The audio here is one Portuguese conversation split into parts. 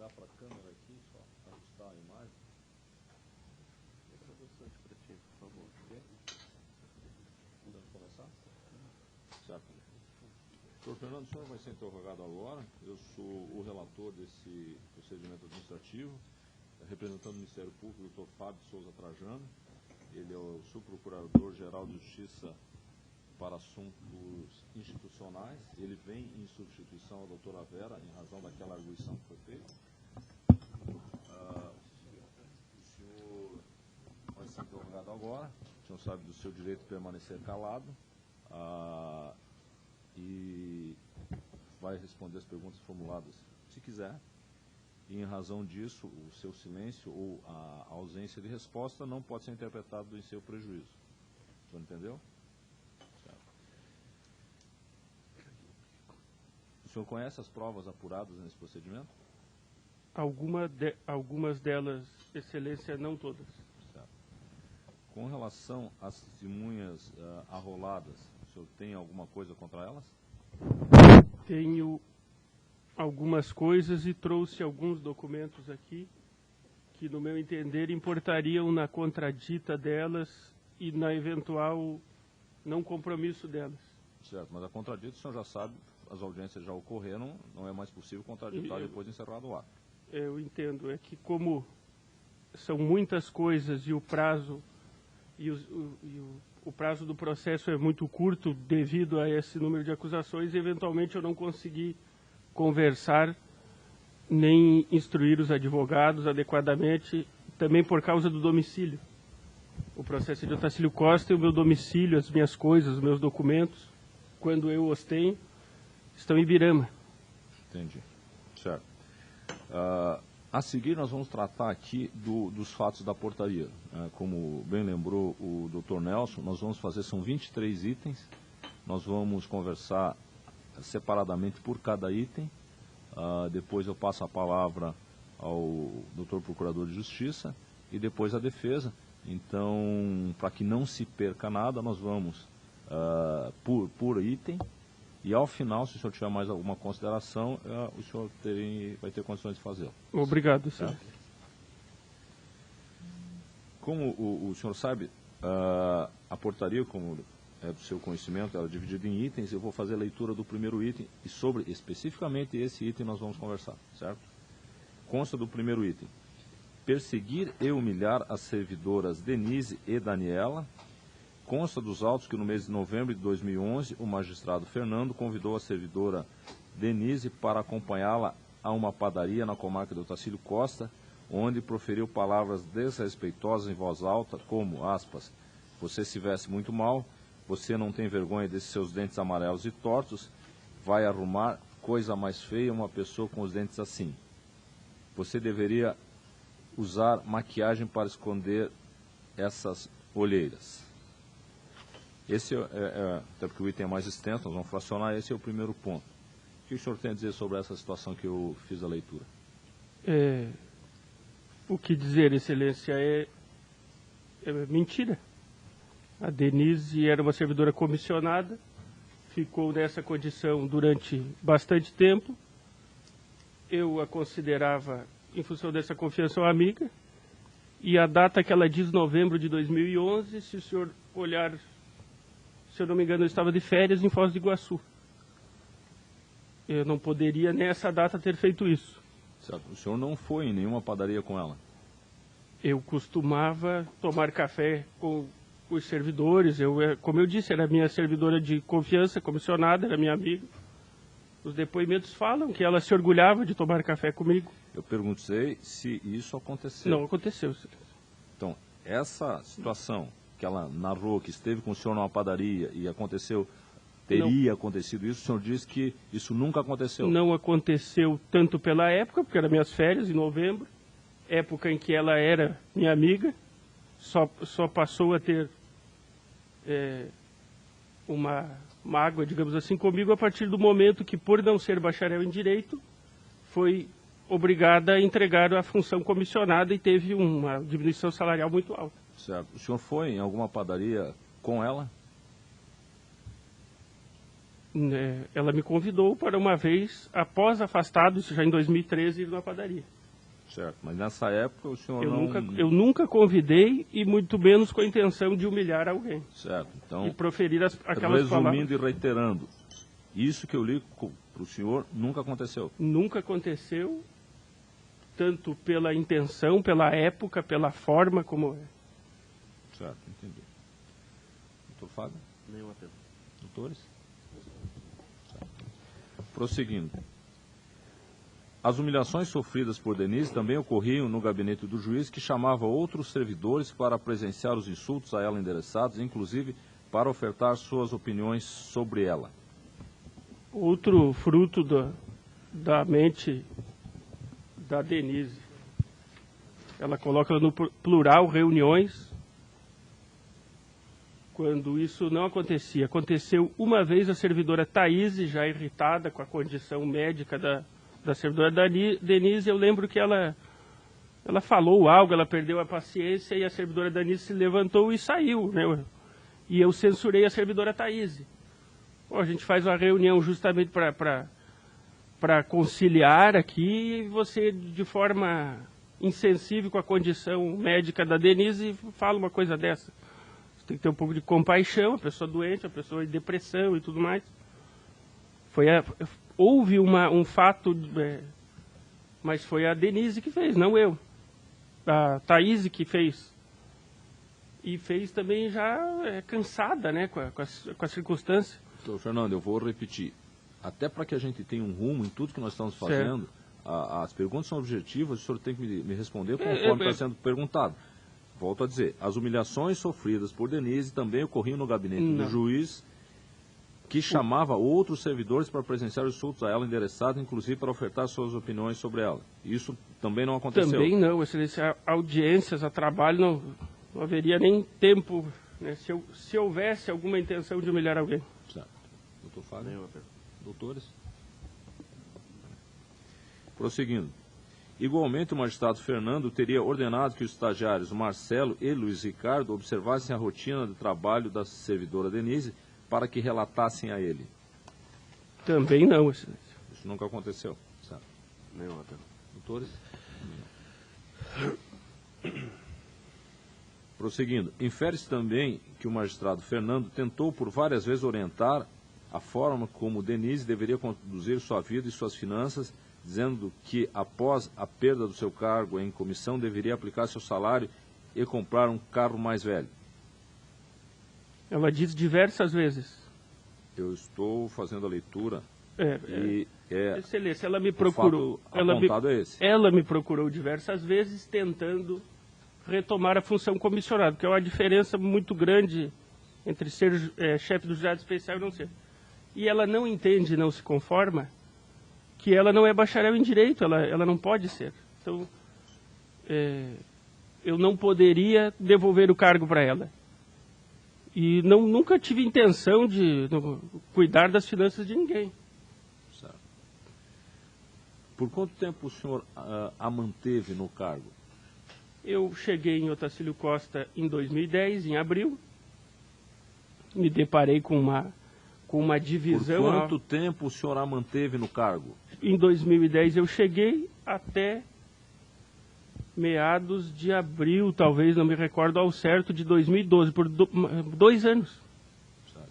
olhar para a câmera aqui, só ajustar a imagem. Por favor. Podemos começar? Certo. Doutor Fernando, o senhor vai ser interrogado agora. Eu sou o relator desse procedimento administrativo, representando o Ministério Público, o doutor Fábio Souza Trajano. Ele é o subprocurador-geral de Justiça para assuntos institucionais. Ele vem em substituição à doutora Vera, em razão daquela arguição que foi feita. O senhor vai ser interrogado agora. O senhor sabe do seu direito de permanecer calado e vai responder as perguntas formuladas, se quiser. E, em razão disso, o seu silêncio ou a ausência de resposta não pode ser interpretado em seu prejuízo. O senhor entendeu? O senhor conhece as provas apuradas nesse procedimento? Algumas delas, Excelência, não todas. Certo. Com relação às testemunhas arroladas, o senhor tem alguma coisa contra elas? Tenho algumas coisas e trouxe alguns documentos aqui que, no meu entender, importariam na contradita delas e na eventual não compromisso delas. Certo, mas a contradita, o senhor já sabe, as audiências já ocorreram, não é mais possível contraditar depois de encerrado o ato. Eu entendo, é que como são muitas coisas e o prazo o prazo do processo é muito curto devido a esse número de acusações, eventualmente eu não consegui conversar nem instruir os advogados adequadamente, também por causa do domicílio. O processo de Otacílio Costa e o meu domicílio, as minhas coisas, os meus documentos, quando eu os tenho, estão em Ibirama. Entendi. Certo. A seguir, nós vamos tratar aqui dos fatos da portaria. Como bem lembrou o doutor Nelson, nós vamos fazer, são 23 itens, nós vamos conversar separadamente por cada item. Depois eu passo a palavra ao doutor Procurador de Justiça e depois a defesa. Então, para que não se perca nada, nós vamos por item. E ao final, se o senhor tiver mais alguma consideração, o senhor vai ter condições de fazê-lo. Obrigado, senhor. Como o senhor sabe, a portaria, como é do seu conhecimento, ela é dividida em itens. Eu vou fazer a leitura do primeiro item e sobre especificamente esse item nós vamos conversar, certo? Consta do primeiro item: perseguir e humilhar as servidoras Denise e Daniela. Consta dos autos que no mês de novembro de 2011, o magistrado Fernando convidou a servidora Denise para acompanhá-la a uma padaria na comarca de Otacílio Costa, onde proferiu palavras desrespeitosas em voz alta, como, aspas, você se veste muito mal, você não tem vergonha desses seus dentes amarelos e tortos, vai arrumar, coisa mais feia uma pessoa com os dentes assim. Você deveria usar maquiagem para esconder essas olheiras. Esse até porque o item é mais extenso, nós vamos fracionar, esse é o primeiro ponto. O que o senhor tem a dizer sobre essa situação que eu fiz a leitura? O que dizer, Excelência, é mentira. A Denise era uma servidora comissionada, ficou nessa condição durante bastante tempo. Eu a considerava, em função dessa confiança, uma amiga. E a data que ela diz, novembro de 2011, se o senhor olhar, se eu não me engano, eu estava de férias em Foz do Iguaçu. Eu não poderia nessa data ter feito isso. Certo. O senhor não foi em nenhuma padaria com ela? Eu costumava tomar café com os servidores. Como eu disse, era minha servidora de confiança, comissionada, era minha amiga. Os depoimentos falam que ela se orgulhava de tomar café comigo. Eu perguntei se isso aconteceu. Não aconteceu. Então, essa situação que ela narrou, que esteve com o senhor numa padaria e aconteceu, teria acontecido isso, o senhor disse que isso nunca aconteceu. Não aconteceu tanto pela época, porque eram minhas férias, em novembro, época em que ela era minha amiga, só passou a ter uma mágoa, digamos assim, comigo a partir do momento que, por não ser bacharel em Direito, foi obrigada a entregar a função comissionada e teve uma diminuição salarial muito alta. Certo. O senhor foi em alguma padaria com ela? ela me convidou para uma vez, após afastado, isso já em 2013, ir numa padaria. Certo, mas nessa época o senhor Eu nunca convidei e muito menos com a intenção de humilhar alguém. Certo, então, e proferir aquelas palavras. resumindo e reiterando, isso que eu li para o senhor nunca aconteceu? Nunca aconteceu, tanto pela intenção, pela época, pela forma como é. Certo, entendi. Doutor Fábio? Nenhuma pergunta. Doutores? Certo. Prosseguindo. As humilhações sofridas por Denise também ocorriam no gabinete do juiz, que chamava outros servidores para presenciar os insultos a ela endereçados, inclusive para ofertar suas opiniões sobre ela. Outro fruto da mente da Denise. Ela coloca no plural reuniões, quando isso não acontecia. Aconteceu uma vez, a servidora Thaís, já irritada com a condição médica da servidora Denise, eu lembro que ela falou algo, ela perdeu a paciência e a servidora Denise se levantou e saiu, né? E eu censurei a servidora Thaís. A gente faz uma reunião justamente para conciliar aqui, e você, de forma insensível com a condição médica da Denise, fala uma coisa dessa. Você tem que ter um pouco de compaixão, a pessoa doente, a pessoa em depressão e tudo mais. Houve um fato, mas foi a Denise que fez, não eu. A Thaís que fez. E fez também já cansada, né, com a circunstância. Doutor Fernando, eu vou repetir. Até para que a gente tenha um rumo em tudo que nós estamos fazendo, as perguntas são objetivas, o senhor tem que me responder conforme está sendo perguntado. Volto a dizer, as humilhações sofridas por Denise também ocorriam no gabinete do juiz, que chamava outros servidores para presenciar os insultos a ela endereçados, inclusive para ofertar suas opiniões sobre ela. Isso também não aconteceu? Também não, excelência. Audiências a trabalho não haveria nem tempo, né, se houvesse alguma intenção de humilhar alguém. Certo. Doutor Fábio? Doutores? Prosseguindo. Igualmente, o magistrado Fernando teria ordenado que os estagiários Marcelo e Luiz Ricardo observassem a rotina de trabalho da servidora Denise para que relatassem a ele. Também não, excelência. Isso nunca aconteceu. Certo. Nenhuma pergunta. Doutores? Prosseguindo. Infere-se também que o magistrado Fernando tentou por várias vezes orientar a forma como Denise deveria conduzir sua vida e suas finanças, dizendo que, após a perda do seu cargo em comissão, deveria aplicar seu salário e comprar um carro mais velho. Ela diz diversas vezes. Eu estou fazendo a leitura Excelência, ela me procurou. Ela me procurou diversas vezes tentando retomar a função comissionado, que é uma diferença muito grande entre ser chefe do Juizado Especial e não ser. E ela não entende, não se conforma, que ela não é bacharel em Direito, ela não pode ser. Então, eu não poderia devolver o cargo para ela. E nunca tive intenção de cuidar das finanças de ninguém. Certo. Por quanto tempo o senhor a manteve no cargo? Eu cheguei em Otacílio Costa em 2010, em abril. Me deparei com uma divisão. Por quanto tempo o senhor a manteve no cargo? Em 2010 eu cheguei até meados de abril, talvez, não me recordo ao certo, de 2012, por 2 anos. Certo.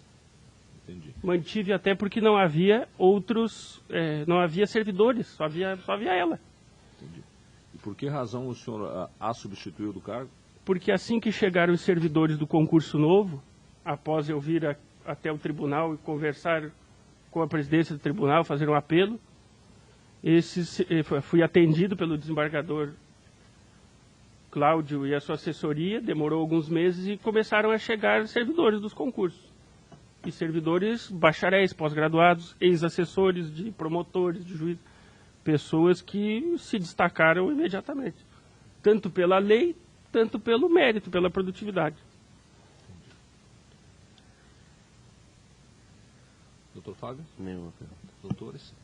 Entendi. Mantive até porque não havia não havia servidores, só havia ela. Entendi. E por que razão o senhor a substituiu do cargo? Porque assim que chegaram os servidores do concurso novo, após eu vir até o tribunal e conversar com a presidência do tribunal, fazer um apelo, fui atendido pelo desembargador Cláudio e a sua assessoria, demorou alguns meses e começaram a chegar servidores dos concursos. E servidores bacharéis, pós-graduados, ex-assessores de promotores, de juízes, pessoas que se destacaram imediatamente, tanto pela lei, tanto pelo mérito, pela produtividade. Doutor Fábio? Nenhuma pergunta. Doutores?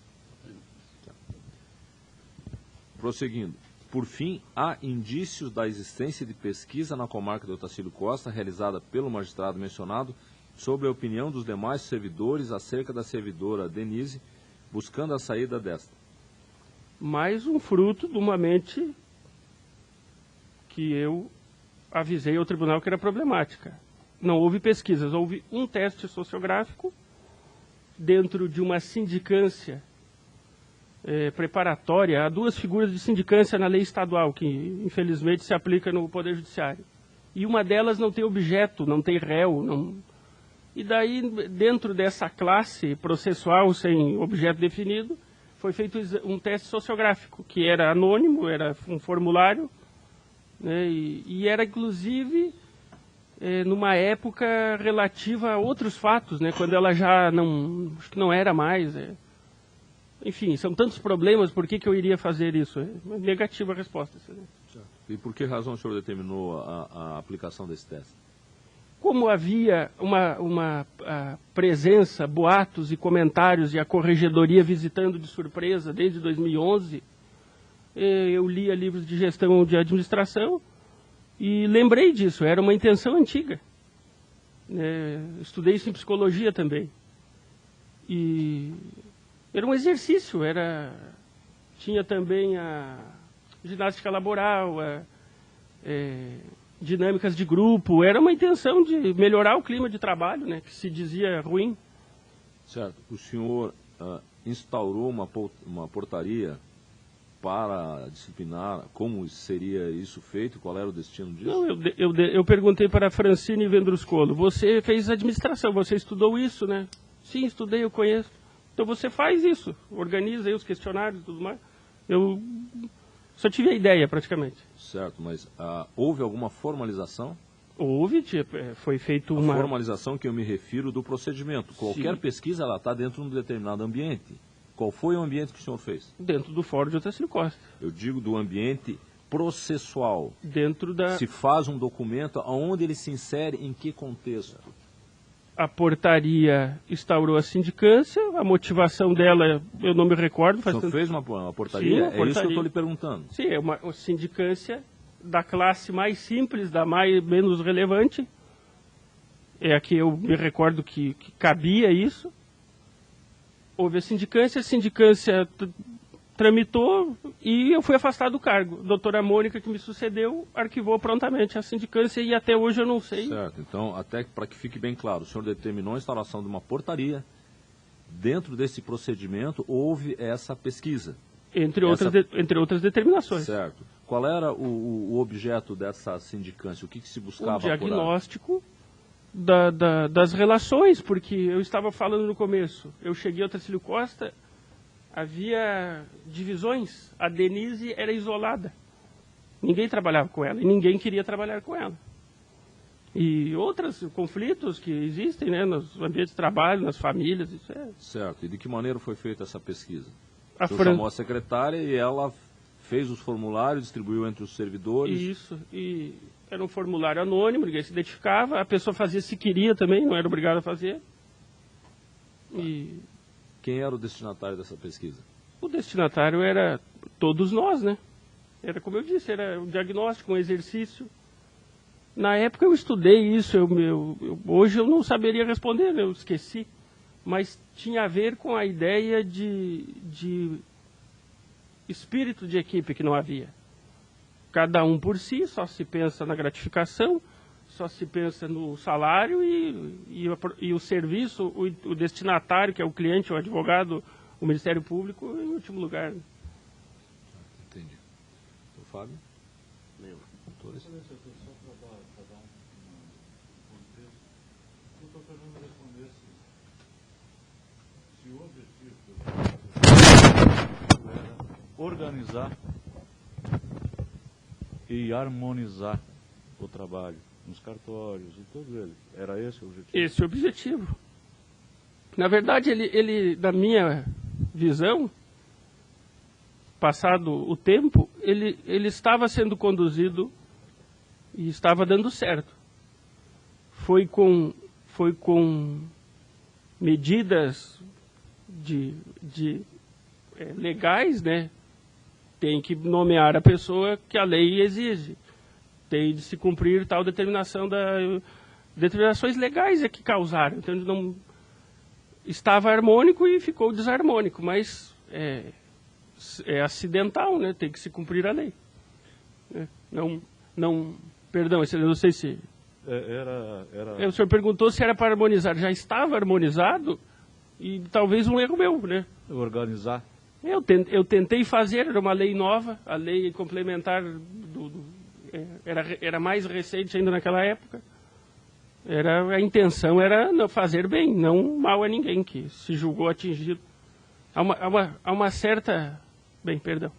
Prosseguindo. Por fim, há indícios da existência de pesquisa na comarca de Otacílio Costa, realizada pelo magistrado mencionado, sobre a opinião dos demais servidores acerca da servidora Denise, buscando a saída desta. Mais um fruto de uma mente que eu avisei ao tribunal que era problemática. Não houve pesquisas, houve um teste sociográfico dentro de uma sindicância preparatória. Há duas figuras de sindicância na lei estadual, que infelizmente se aplica no Poder Judiciário. E uma delas não tem objeto, não tem réu. Não... E daí, dentro dessa classe processual sem objeto definido, foi feito um teste sociográfico, que era anônimo, era um formulário, né, e era inclusive numa época relativa a outros fatos, né, quando ela já não, acho que não era mais. Enfim, são tantos problemas, por que eu iria fazer isso? É negativa a resposta. E por que razão o senhor determinou a aplicação desse teste? Como havia uma presença, boatos e comentários e a corregedoria visitando de surpresa desde 2011, eu lia livros de gestão de administração e lembrei disso, era uma intenção antiga. Estudei isso em psicologia também. E era um exercício, tinha também a ginástica laboral, dinâmicas de grupo, era uma intenção de melhorar o clima de trabalho, né, que se dizia ruim. Certo. O senhor instaurou uma portaria para disciplinar, como seria isso feito, qual era o destino disso? Não, eu perguntei para a Francine Vendruscolo, você fez administração, você estudou isso, né? Sim, estudei, eu conheço. Então você faz isso, organiza aí os questionários e tudo mais. Eu só tive a ideia, praticamente. Certo, mas houve alguma formalização? Houve, foi feito uma... A formalização que eu me refiro do procedimento. Qualquer Sim. pesquisa, ela está dentro de um determinado ambiente. Qual foi o ambiente que o senhor fez? Dentro do Fórum de Otacílio Costa. Eu digo do ambiente processual. Dentro da... Se faz um documento, aonde ele se insere, em que contexto? A portaria instaurou a sindicância, a motivação dela, eu não me recordo. O senhor fez uma portaria? Sim, uma É isso que eu portaria. estou lhe perguntando. Sim, é uma sindicância da classe mais simples, da menos relevante. É a que eu me recordo que cabia isso. Houve a sindicância tramitou e eu fui afastado do cargo. A doutora Mônica, que me sucedeu, arquivou prontamente a sindicância e até hoje eu não sei. Certo, então, até para que fique bem claro, o senhor determinou a instalação de uma portaria. Dentro desse procedimento, houve essa pesquisa. Entre outras determinações. Certo. Qual era o objeto dessa sindicância? O que se buscava? O diagnóstico das relações, porque eu estava falando no começo. Eu cheguei ao Otacílio Costa, havia divisões. A Denise era isolada. Ninguém trabalhava com ela e ninguém queria trabalhar com ela. E outros conflitos que existem, né, nos ambientes de trabalho, nas famílias. Isso é... Certo. E de que maneira foi feita essa pesquisa? A O senhor chamou a secretária e ela fez os formulários, distribuiu entre os servidores? Isso. E era um formulário anônimo, ninguém se identificava. A pessoa fazia se queria também, não era obrigada a fazer. E... Quem era o destinatário dessa pesquisa? O destinatário era todos nós, né? Era, como eu disse, era um diagnóstico, um exercício. Na época eu estudei isso, hoje eu não saberia responder, né? Eu esqueci. Mas tinha a ver com a ideia de espírito de equipe que não havia. Cada um por si, só se pensa na gratificação, só se pensa no salário e o serviço, o destinatário, que é o cliente, o advogado, o Ministério Público, em último lugar. Entendi. O Fábio? Meu. Doutores? Só para dar um contexto, eu estou tentando responder se o objetivo era organizar e harmonizar o trabalho nos cartórios e todos eles. Era esse o objetivo? Esse é o objetivo. Na verdade, ele na minha visão, passado o tempo, ele estava sendo conduzido e estava dando certo. Foi com medidas legais, né? Tem que nomear a pessoa que a lei exige. Tem de se cumprir tal determinação determinações legais é que causaram. Então, não estava harmônico e ficou desarmônico, mas é acidental, né? Tem que se cumprir a lei. Perdão, eu não sei se... O senhor perguntou se era para harmonizar. Já estava harmonizado e talvez um erro meu, né? Organizar. Eu tentei fazer, era uma lei nova, a lei complementar era mais recente ainda naquela época. A intenção era fazer bem, não mal a ninguém que se julgou atingido. Há uma certa... Bem, perdão.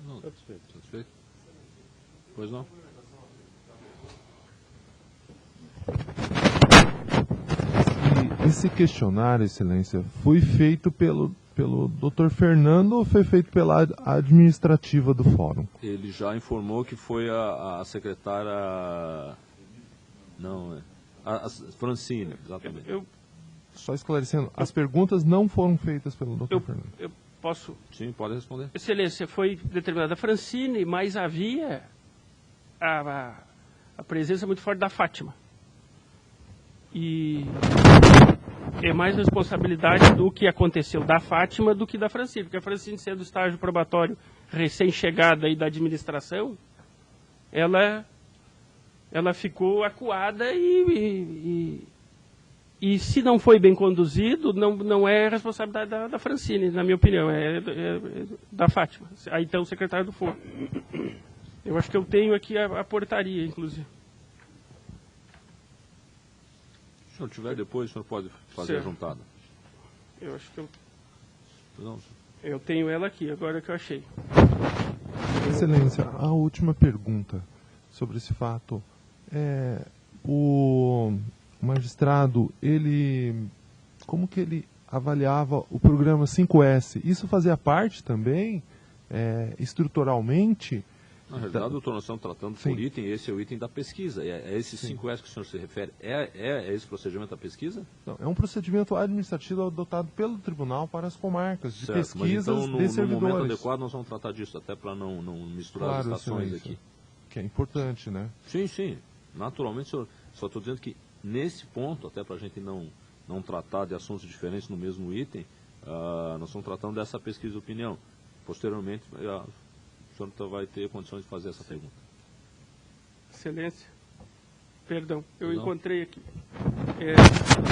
Não, satisfeito? Pois não? Esse questionário, Excelência, foi feito pelo Dr. Fernando ou foi feito pela administrativa do fórum? Ele já informou que foi a secretária... Não, a Francine, exatamente. Só esclarecendo, as perguntas não foram feitas pelo Dr. Fernando. Eu posso... Sim, pode responder. Excelência, foi determinada a Francine, mas havia a presença muito forte da Fátima. E é mais responsabilidade do que aconteceu da Fátima do que da Francine, porque a Francine, sendo estágio probatório recém-chegada aí da administração, ela ficou acuada e se não foi bem conduzido, não é responsabilidade da Francine, na minha opinião, é da Fátima, aí então o secretário do Foro. Eu acho que eu tenho aqui a portaria, inclusive. Se o senhor tiver depois, o senhor pode fazer a juntada. Eu acho que Não, eu tenho ela aqui, agora que eu achei. Excelência, a última pergunta sobre esse fato. O magistrado, como que ele avaliava o programa 5S? Isso fazia parte também, estruturalmente? na realidade, doutor, nós estamos tratando por item, esse é o item da pesquisa. É esse 5S que o senhor se refere. É esse procedimento da pesquisa? Não, é um procedimento administrativo adotado pelo tribunal para as comarcas, de certo, pesquisas mas então, de servidores. no momento adequado, nós vamos tratar disso, até para não misturar as estações Excelência, aqui. que é importante, né? Sim. Naturalmente, senhor, só estou dizendo que nesse ponto, até para a gente não tratar de assuntos diferentes no mesmo item, nós estamos tratando dessa pesquisa de opinião. Posteriormente, o senhor vai ter condições de fazer essa pergunta. Excelência, perdão, eu encontrei aqui.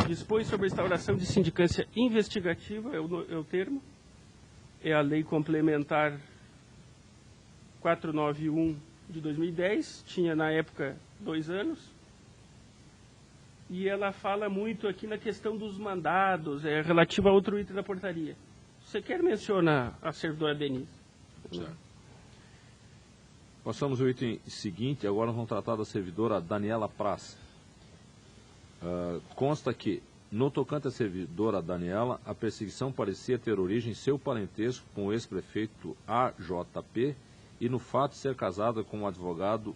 Dispõe sobre a instauração de sindicância investigativa, é o termo, é a lei complementar 491 de 2010, tinha na época 2 anos, e ela fala muito aqui na questão dos mandados, relativa a outro item da portaria. Você quer mencionar a servidora Denise? Certo. Passamos ao item seguinte, agora nós vamos tratar da servidora Daniela Praz. Consta que, no tocante à servidora Daniela, a perseguição parecia ter origem em seu parentesco com o ex-prefeito AJP e no fato de ser casada com um advogado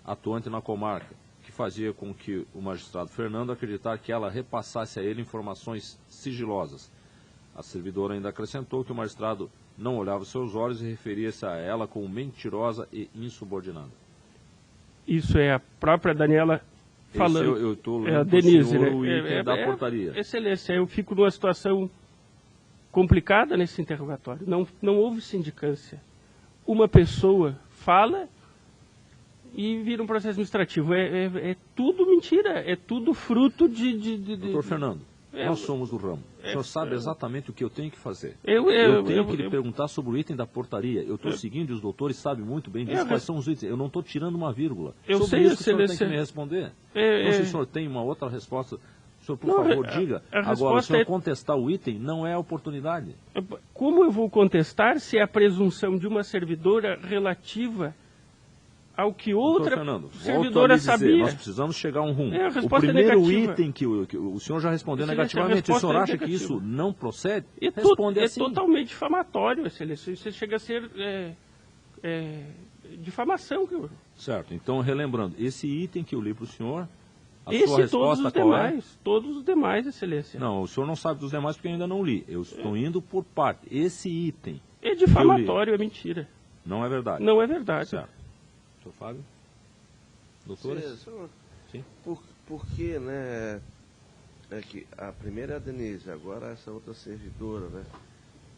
atuante na comarca, que fazia com que o magistrado Fernando acreditasse que ela repassasse a ele informações sigilosas. A servidora ainda acrescentou que o magistrado não olhava seus olhos e referia-se a ela como mentirosa e insubordinada. Isso é a própria Daniela falando. Eu estou lendo a Denise, o item da portaria. Excelência, eu fico numa situação complicada nesse interrogatório. Não houve sindicância. Uma pessoa fala e vira um processo administrativo. É tudo mentira, é tudo fruto de... Doutor Fernando, nós somos do ramo. O senhor sabe exatamente o que eu tenho que fazer. Eu tenho que lhe perguntar sobre o item da portaria. Eu estou seguindo e os doutores sabem muito bem disso, quais são os itens. Eu não estou tirando uma vírgula. Sobre isso que o senhor tem que me responder. Não sei se o senhor tem uma outra resposta. O senhor, por favor, diga. Agora, se o senhor contestar o item, não é a oportunidade. Como eu vou contestar se é a presunção de uma servidora relativa ao que outra servidora sabia? Nós precisamos chegar a um rumo. O primeiro item que o senhor já respondeu negativamente, o senhor acha que isso não procede? Responde assim. É totalmente difamatório, excelência. Isso chega a ser difamação. Certo. Então, relembrando, esse item que eu li para o senhor, sua resposta qual é? Todos os demais, excelência. Não, o senhor não sabe dos demais porque eu ainda não li. Eu estou indo por parte. Esse item... É difamatório, é mentira. Não é verdade. Não é verdade. Certo. Fábio? Doutores? Senhor, sim. porque, né, é que a primeira é a Denise, agora essa outra servidora, né?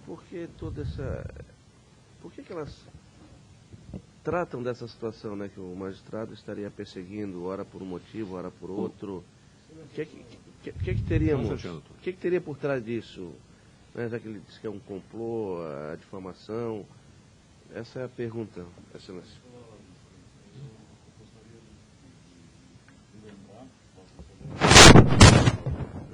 Por que toda essa... Por que elas tratam dessa situação, né? Que o magistrado estaria perseguindo, ora por um motivo, ora por outro. O que teríamos? O que teria por trás disso? Né, já que ele diz que é um complô, a difamação. Essa é a pergunta, Excelência.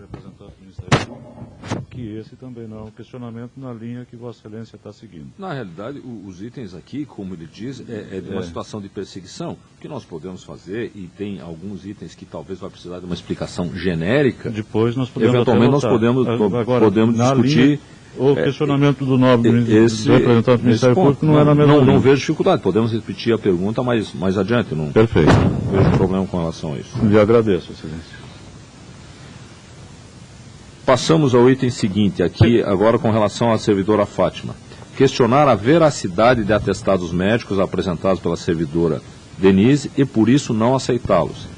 Representante do Ministério Público, que esse também não é um questionamento na linha que Vossa Excelência está seguindo. Na realidade, os itens aqui, como ele diz, é de uma situação de perseguição. O que nós podemos fazer, e tem alguns itens que talvez vai precisar de uma explicação genérica, depois nós podemos eventualmente nós podemos discutir. Linha, o questionamento do nobre do representante do Ministério Público não é na mesma linha. Não vejo dificuldade, podemos repetir a pergunta mais adiante. Não, Perfeito. Não vejo problema com relação a isso. Lhe agradeço, Excelência. Passamos ao item seguinte, aqui agora com relação à servidora Fátima. Questionar a veracidade de atestados médicos apresentados pela servidora Denise e por isso não aceitá-los.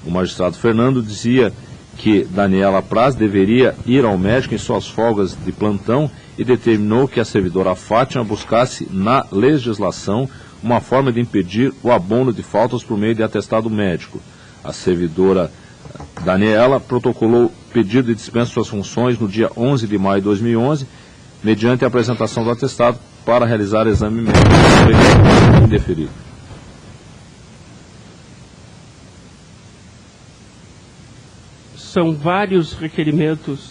O magistrado Fernando dizia que Daniela Praz deveria ir ao médico em suas folgas de plantão e determinou que a servidora Fátima buscasse na legislação uma forma de impedir o abono de faltas por meio de atestado médico. A servidora Daniela protocolou pedido de dispensa de suas funções no dia 11 de maio de 2011, mediante a apresentação do atestado para realizar exame médico indeferido. São vários requerimentos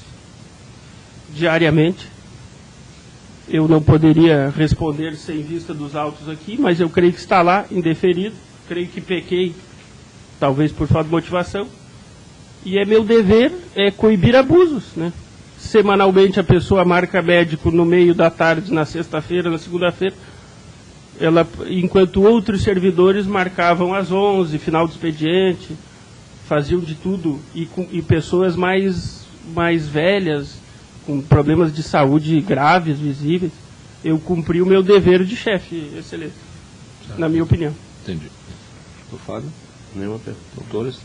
diariamente. Eu não poderia responder sem vista dos autos aqui, mas eu creio que está lá, indeferido. Creio que pequei, talvez por falta de motivação. E é meu dever coibir abusos, né? Semanalmente a pessoa marca médico no meio da tarde, na sexta-feira, na segunda-feira. Enquanto outros servidores marcavam às 11, final do expediente, faziam de tudo. E pessoas mais velhas, com problemas de saúde graves, visíveis. Eu cumpri o meu dever de chefe, Excelência, na minha opinião. Entendi. Doutor Fábio? Nenhuma pergunta. Doutores?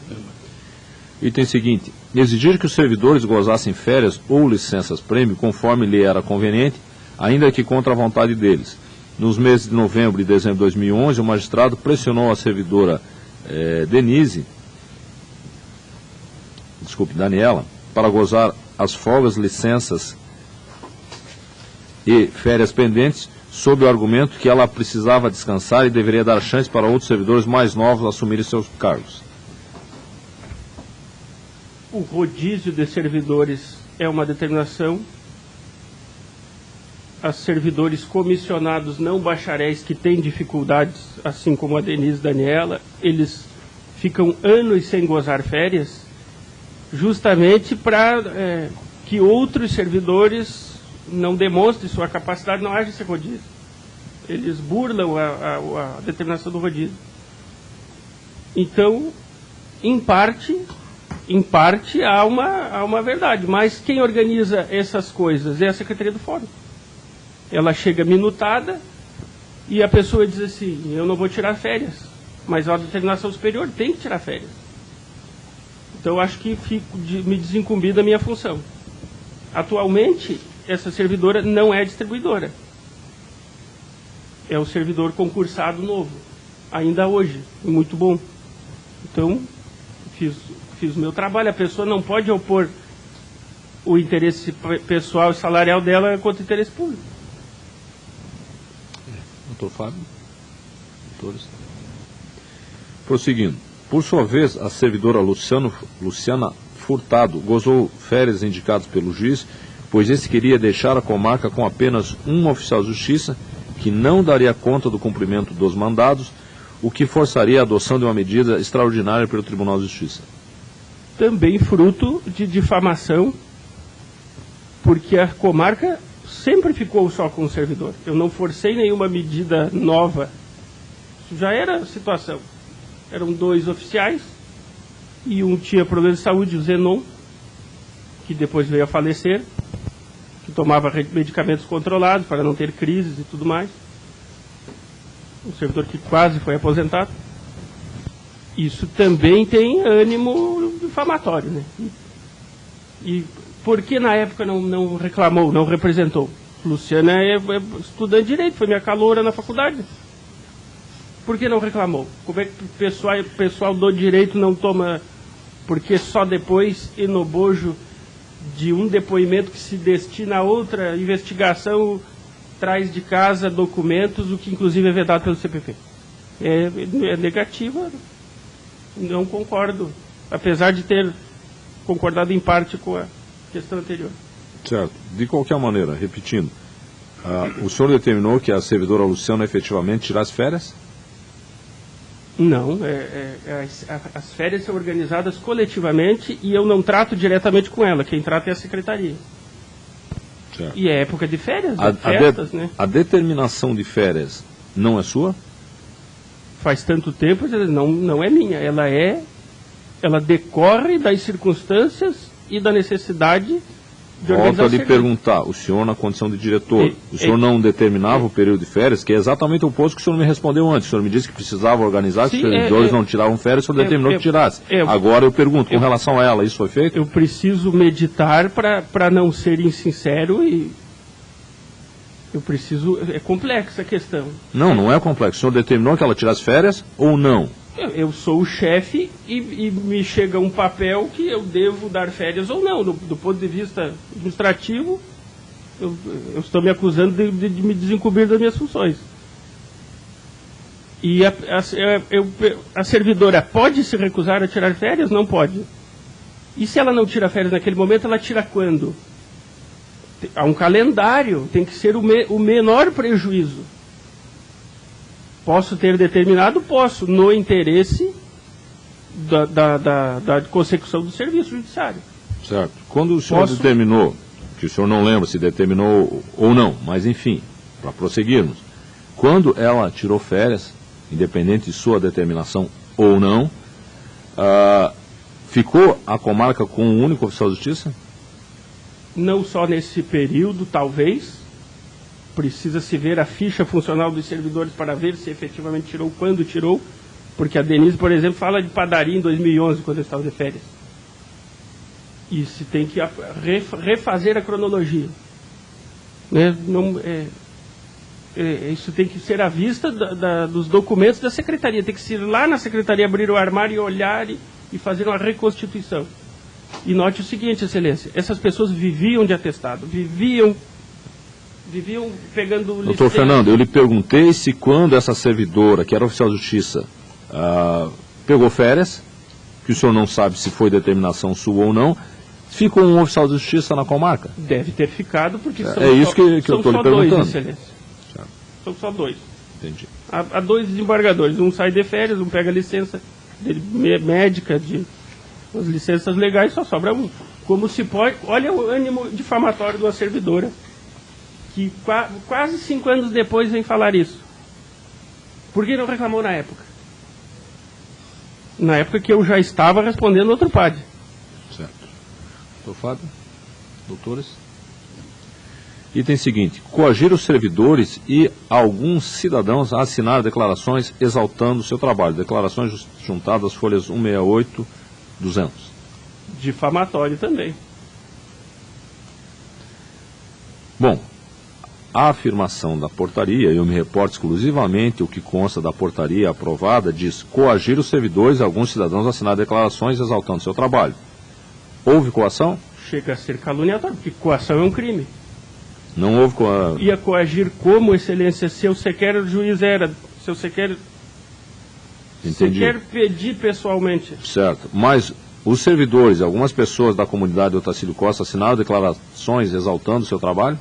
Item seguinte. Exigir que os servidores gozassem férias ou licenças-prêmio conforme lhe era conveniente, ainda que contra a vontade deles. Nos meses de novembro e dezembro de 2011, o magistrado pressionou a servidora Daniela, para gozar as folgas, licenças e férias pendentes, sob o argumento que ela precisava descansar e deveria dar chance para outros servidores mais novos assumirem seus cargos. O rodízio de servidores é uma determinação. Os servidores comissionados não bacharéis que têm dificuldades, assim como a Denise e Daniela, eles ficam anos sem gozar férias, justamente para que outros servidores não demonstrem sua capacidade, não haja esse rodízio. Eles burlam a determinação do rodízio. Então, em parte há uma verdade, mas quem organiza essas coisas é a Secretaria do Fórum. Ela chega minutada e a pessoa diz assim, eu não vou tirar férias, mas a determinação superior tem que tirar férias. Então eu acho que me desincumbi da minha função. Atualmente, essa servidora não é distribuidora. É o servidor concursado novo, ainda hoje, muito bom. Então, fiz o meu trabalho. A pessoa não pode opor o interesse pessoal e salarial dela contra o interesse público. Doutor Fábio? Doutores? Prosseguindo. Por sua vez, a servidora Luciana Furtado gozou férias indicadas pelo juiz, pois esse queria deixar a comarca com apenas um oficial de justiça, que não daria conta do cumprimento dos mandados, o que forçaria a adoção de uma medida extraordinária pelo Tribunal de Justiça. Também fruto de difamação, porque a comarca sempre ficou só com o servidor. Eu não forcei nenhuma medida nova. Isso já era a situação. Eram 2 oficiais e um tinha problema de saúde, o Zenon, que depois veio a falecer, que tomava medicamentos controlados para não ter crises e tudo mais. Um servidor que quase foi aposentado. Isso também tem ânimo difamatório, né? E por que na época não reclamou, não representou? Luciana é estudante de Direito, foi minha caloura na faculdade. Por que não reclamou? Como é que o pessoal do Direito não toma... Porque só depois, e no bojo de um depoimento que se destina a outra investigação, traz de casa documentos, o que inclusive é vedado pelo CPP. É negativa, não concordo, apesar de ter concordado em parte com a questão anterior. Certo. De qualquer maneira, repetindo, o senhor determinou que a servidora Luciana efetivamente tirasse férias? Não, as férias são organizadas coletivamente e eu não trato diretamente com ela, quem trata é a secretaria. Certo. E é época de férias, festas, né? A determinação de férias não é sua? Faz tanto tempo, não é minha, ela decorre das circunstâncias e da necessidade de organizar. Volto a lhe perguntar, o senhor na condição de diretor, o senhor não determinava o período de férias, que é exatamente o oposto que o senhor me respondeu antes. O senhor me disse que precisava organizar, que os servidores não tiravam férias, o senhor determinou que tirasse. Agora eu pergunto, com relação a ela, isso foi feito? Eu preciso meditar para não ser insincero e... Eu preciso... É complexa a questão. Não é complexo. O senhor determinou que ela tirasse férias ou não? Eu sou o chefe e me chega um papel que eu devo dar férias ou não. Do ponto de vista administrativo, eu estou me acusando de me desincumbir das minhas funções. E a servidora pode se recusar a tirar férias? Não pode. E se ela não tira férias naquele momento, ela tira quando? Há um calendário, tem que ser o menor prejuízo. Posso ter determinado? Posso, no interesse da consecução do serviço judiciário. Certo. Quando o senhor determinou, que o senhor não lembra se determinou ou não, mas enfim, para prosseguirmos, quando ela tirou férias, independente de sua determinação ou não, ficou a comarca com um único oficial de justiça? Não só nesse período, talvez. Precisa se ver a ficha funcional dos servidores para ver se efetivamente tirou, quando tirou. Porque a Denise, por exemplo, fala de padaria em 2011, quando eu estava de férias. E se tem que refazer a cronologia. Né? Isso tem que ser à vista dos documentos da secretaria. Tem que ser lá na secretaria, abrir o armário e olhar e fazer uma reconstituição. E note o seguinte, Excelência, essas pessoas viviam de atestado, viviam pegando licença. Doutor Fernando, eu lhe perguntei se quando essa servidora, que era oficial de justiça, pegou férias, que o senhor não sabe se foi determinação sua ou não, ficou um oficial de justiça na comarca? Deve ter ficado, porque são que eu estou lhe perguntando. Dois, Excelência. Certo. São só dois. Entendi. Há dois desembargadores, um sai de férias, um pega licença médica, as licenças legais, só sobra um. Como se pode... Olha o ânimo difamatório de uma servidora, que quase 5 anos depois vem falar isso. Por que não reclamou na época? Na época que eu já estava respondendo outro PAD. Certo. Doutor Fábio? Doutores? Item seguinte. Coagir os servidores e alguns cidadãos a assinar declarações exaltando o seu trabalho. Declarações juntadas, folhas 168, 200. Difamatório também. Bom, a afirmação da portaria, eu me reporto exclusivamente o que consta da portaria aprovada, diz coagir os servidores e alguns cidadãos a assinar declarações exaltando seu trabalho. Houve coação? Chega a ser caluniatório, porque coação é um crime. Não houve coação. Ia coagir como, Excelência, se eu sequer o juiz era, se eu sequer... Entendi. Sequer pedir pessoalmente. Certo, mas os servidores, algumas pessoas da comunidade do Otacílio Costa assinaram declarações exaltando o seu trabalho?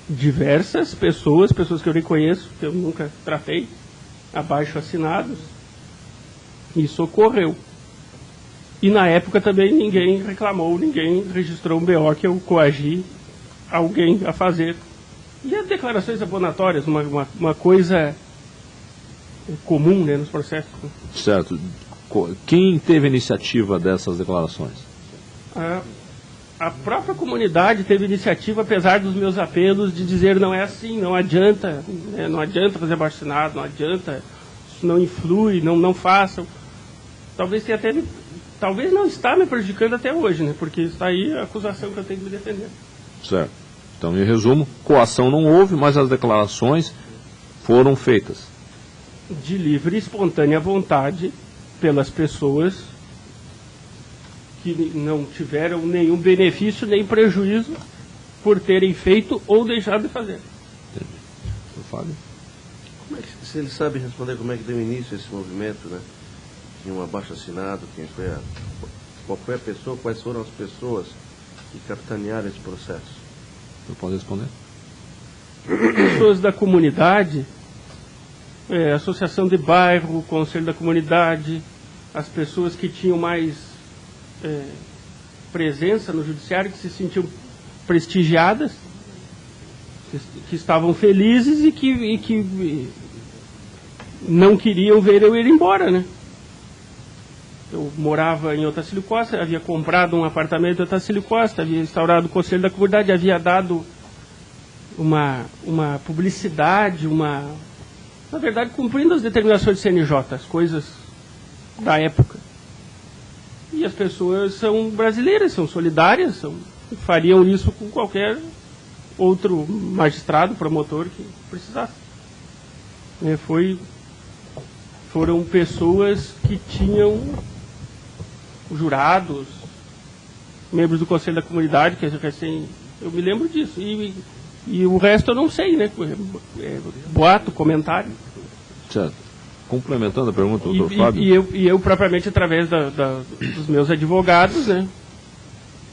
Diversas pessoas que eu nem conheço, que eu nunca tratei, abaixo assinados, isso ocorreu. E na época também ninguém reclamou, ninguém registrou um BO que eu coagi alguém a fazer. E as declarações abonatórias, uma coisa comum, né, nos processos. Certo. Quem teve a iniciativa dessas declarações? A própria comunidade teve iniciativa, apesar dos meus apelos de dizer não é assim, não adianta, né, não adianta fazer abaixo-assinado, não adianta, isso não influi, não façam. Talvez talvez não está me prejudicando até hoje, né? Porque está aí a acusação que eu tenho que me defender. Certo. Então, em resumo, coação não houve, mas as declarações foram feitas. De livre e espontânea vontade pelas pessoas que não tiveram nenhum benefício nem prejuízo por terem feito ou deixado de fazer. Entendi. Fábio? Se ele sabe responder como é que deu início esse movimento, né? Tinha um abaixo-assinado, qual foi a pessoa, quais foram as pessoas que capitanearam esse processo? Eu posso responder? Pessoas da comunidade, associação de bairro, conselho da comunidade, as pessoas que tinham mais presença no judiciário, que se sentiam prestigiadas, que estavam felizes e que não queriam ver eu ir embora, né? Eu morava em Otacílio Costa, havia comprado um apartamento em Otacílio Costa, havia instaurado o conselho da comunidade, havia dado uma publicidade, na verdade, cumprindo as determinações do CNJ, as coisas da época. E as pessoas são brasileiras, são solidárias, fariam isso com qualquer outro magistrado, promotor que precisasse. Foram pessoas que tinham jurados, membros do Conselho da Comunidade, que eu me lembro disso. E o resto eu não sei, né? Boato, comentário. Certo. Complementando a pergunta do Dr. Fábio. E eu propriamente, através dos meus advogados, né?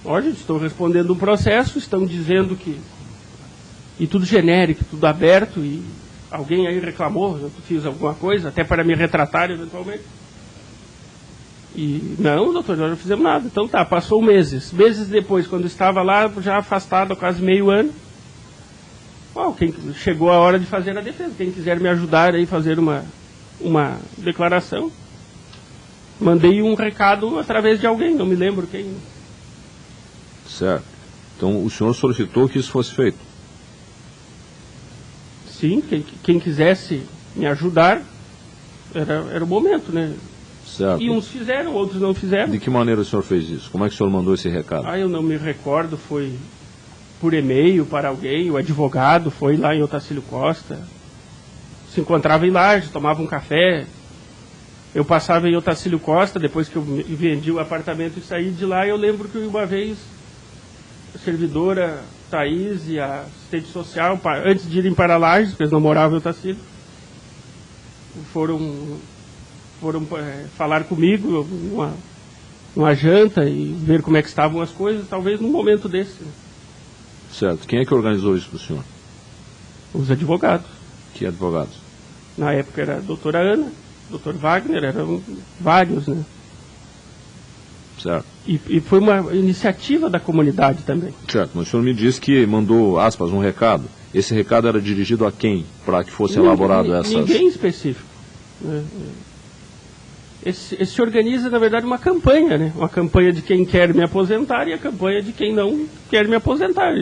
Olha, estou respondendo um processo, estão dizendo que... E tudo genérico, tudo aberto, e alguém aí reclamou, eu fiz alguma coisa, até para me retratar eventualmente. E não, doutor, nós não fizemos nada. Então tá, passou meses. Meses depois, quando estava lá, já afastado há quase meio ano, chegou a hora de fazer a defesa. Quem quiser me ajudar aí a fazer uma declaração, mandei um recado através de alguém, não me lembro quem. Certo. Então o senhor solicitou que isso fosse feito? Sim, quem quisesse me ajudar, era o momento, né? Certo. E uns fizeram, outros não fizeram. De que maneira o senhor fez isso? Como é que o senhor mandou esse recado? Eu não me recordo, foi por e-mail para alguém, o advogado foi lá em Otacílio Costa, se encontrava em Laje, tomava um café. Eu passava em Otacílio Costa, depois que eu vendi o apartamento e saí de lá, eu lembro que uma vez a servidora Thaís e a assistente social, antes de irem para Lages, porque eles não moravam em Otacílio, foram falar comigo, uma janta e ver como é que estavam as coisas, talvez num momento desse. Certo. Quem é que organizou isso para o senhor? Os advogados. Que advogados? Na época era a doutora Ana, doutor Wagner, eram vários, né? Certo. E foi uma iniciativa da comunidade também. Certo, mas o senhor me disse que mandou, aspas, um recado. Esse recado era dirigido a quem? Para que fosse elaborado essas... Ninguém específico. Esse se organiza, na verdade, uma campanha, né? Uma campanha de quem quer me aposentar e a campanha de quem não quer me aposentar.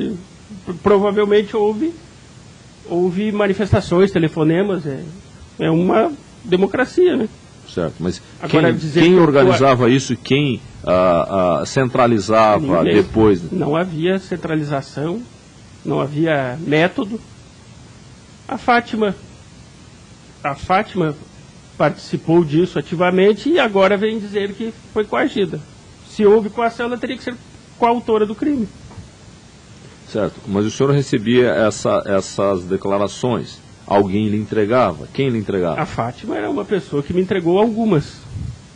Provavelmente houve manifestações, telefonemas, é uma democracia, né? Certo, mas agora, quem organizava isso e quem centralizava depois? Não havia centralização, não havia método. A Fátima participou disso ativamente e agora vem dizer que foi coagida. Se houve coação, ela teria que ser coautora do crime. Certo, mas o senhor recebia essas declarações? Alguém lhe entregava? Quem lhe entregava? A Fátima era uma pessoa que me entregou algumas.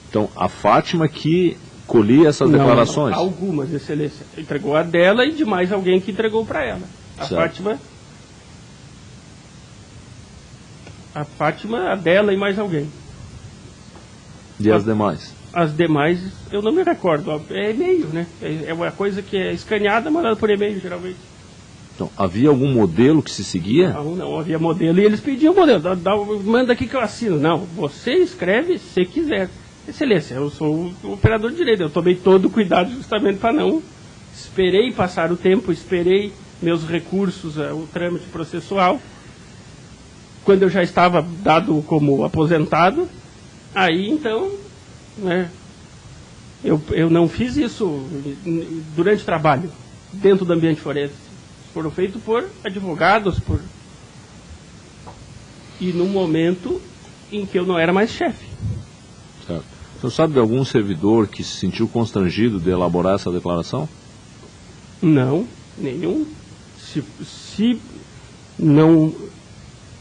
Então, a Fátima que colhia essas declarações? Não, algumas, excelência. Entregou a dela e de mais alguém que entregou para ela. A Fátima, a dela e mais alguém. E as demais? As demais, eu não me recordo. É e-mail, né? É uma coisa que é escaneada, mandada por e-mail, geralmente. Então, havia algum modelo que se seguia? Não havia modelo. E eles pediam modelo. Manda aqui que eu assino. Não, você escreve se quiser. Excelência, eu sou o operador de direito. Eu tomei todo o cuidado justamente para não. Esperei passar o tempo, esperei meus recursos, o trâmite processual. Quando eu já estava dado como aposentado, aí então, né, Eu não fiz isso durante o trabalho, dentro do ambiente forense. Foram feitos por advogados, e num momento em que eu não era mais chefe. Certo. O senhor sabe de algum servidor que se sentiu constrangido de elaborar essa declaração? Não, nenhum. Se não...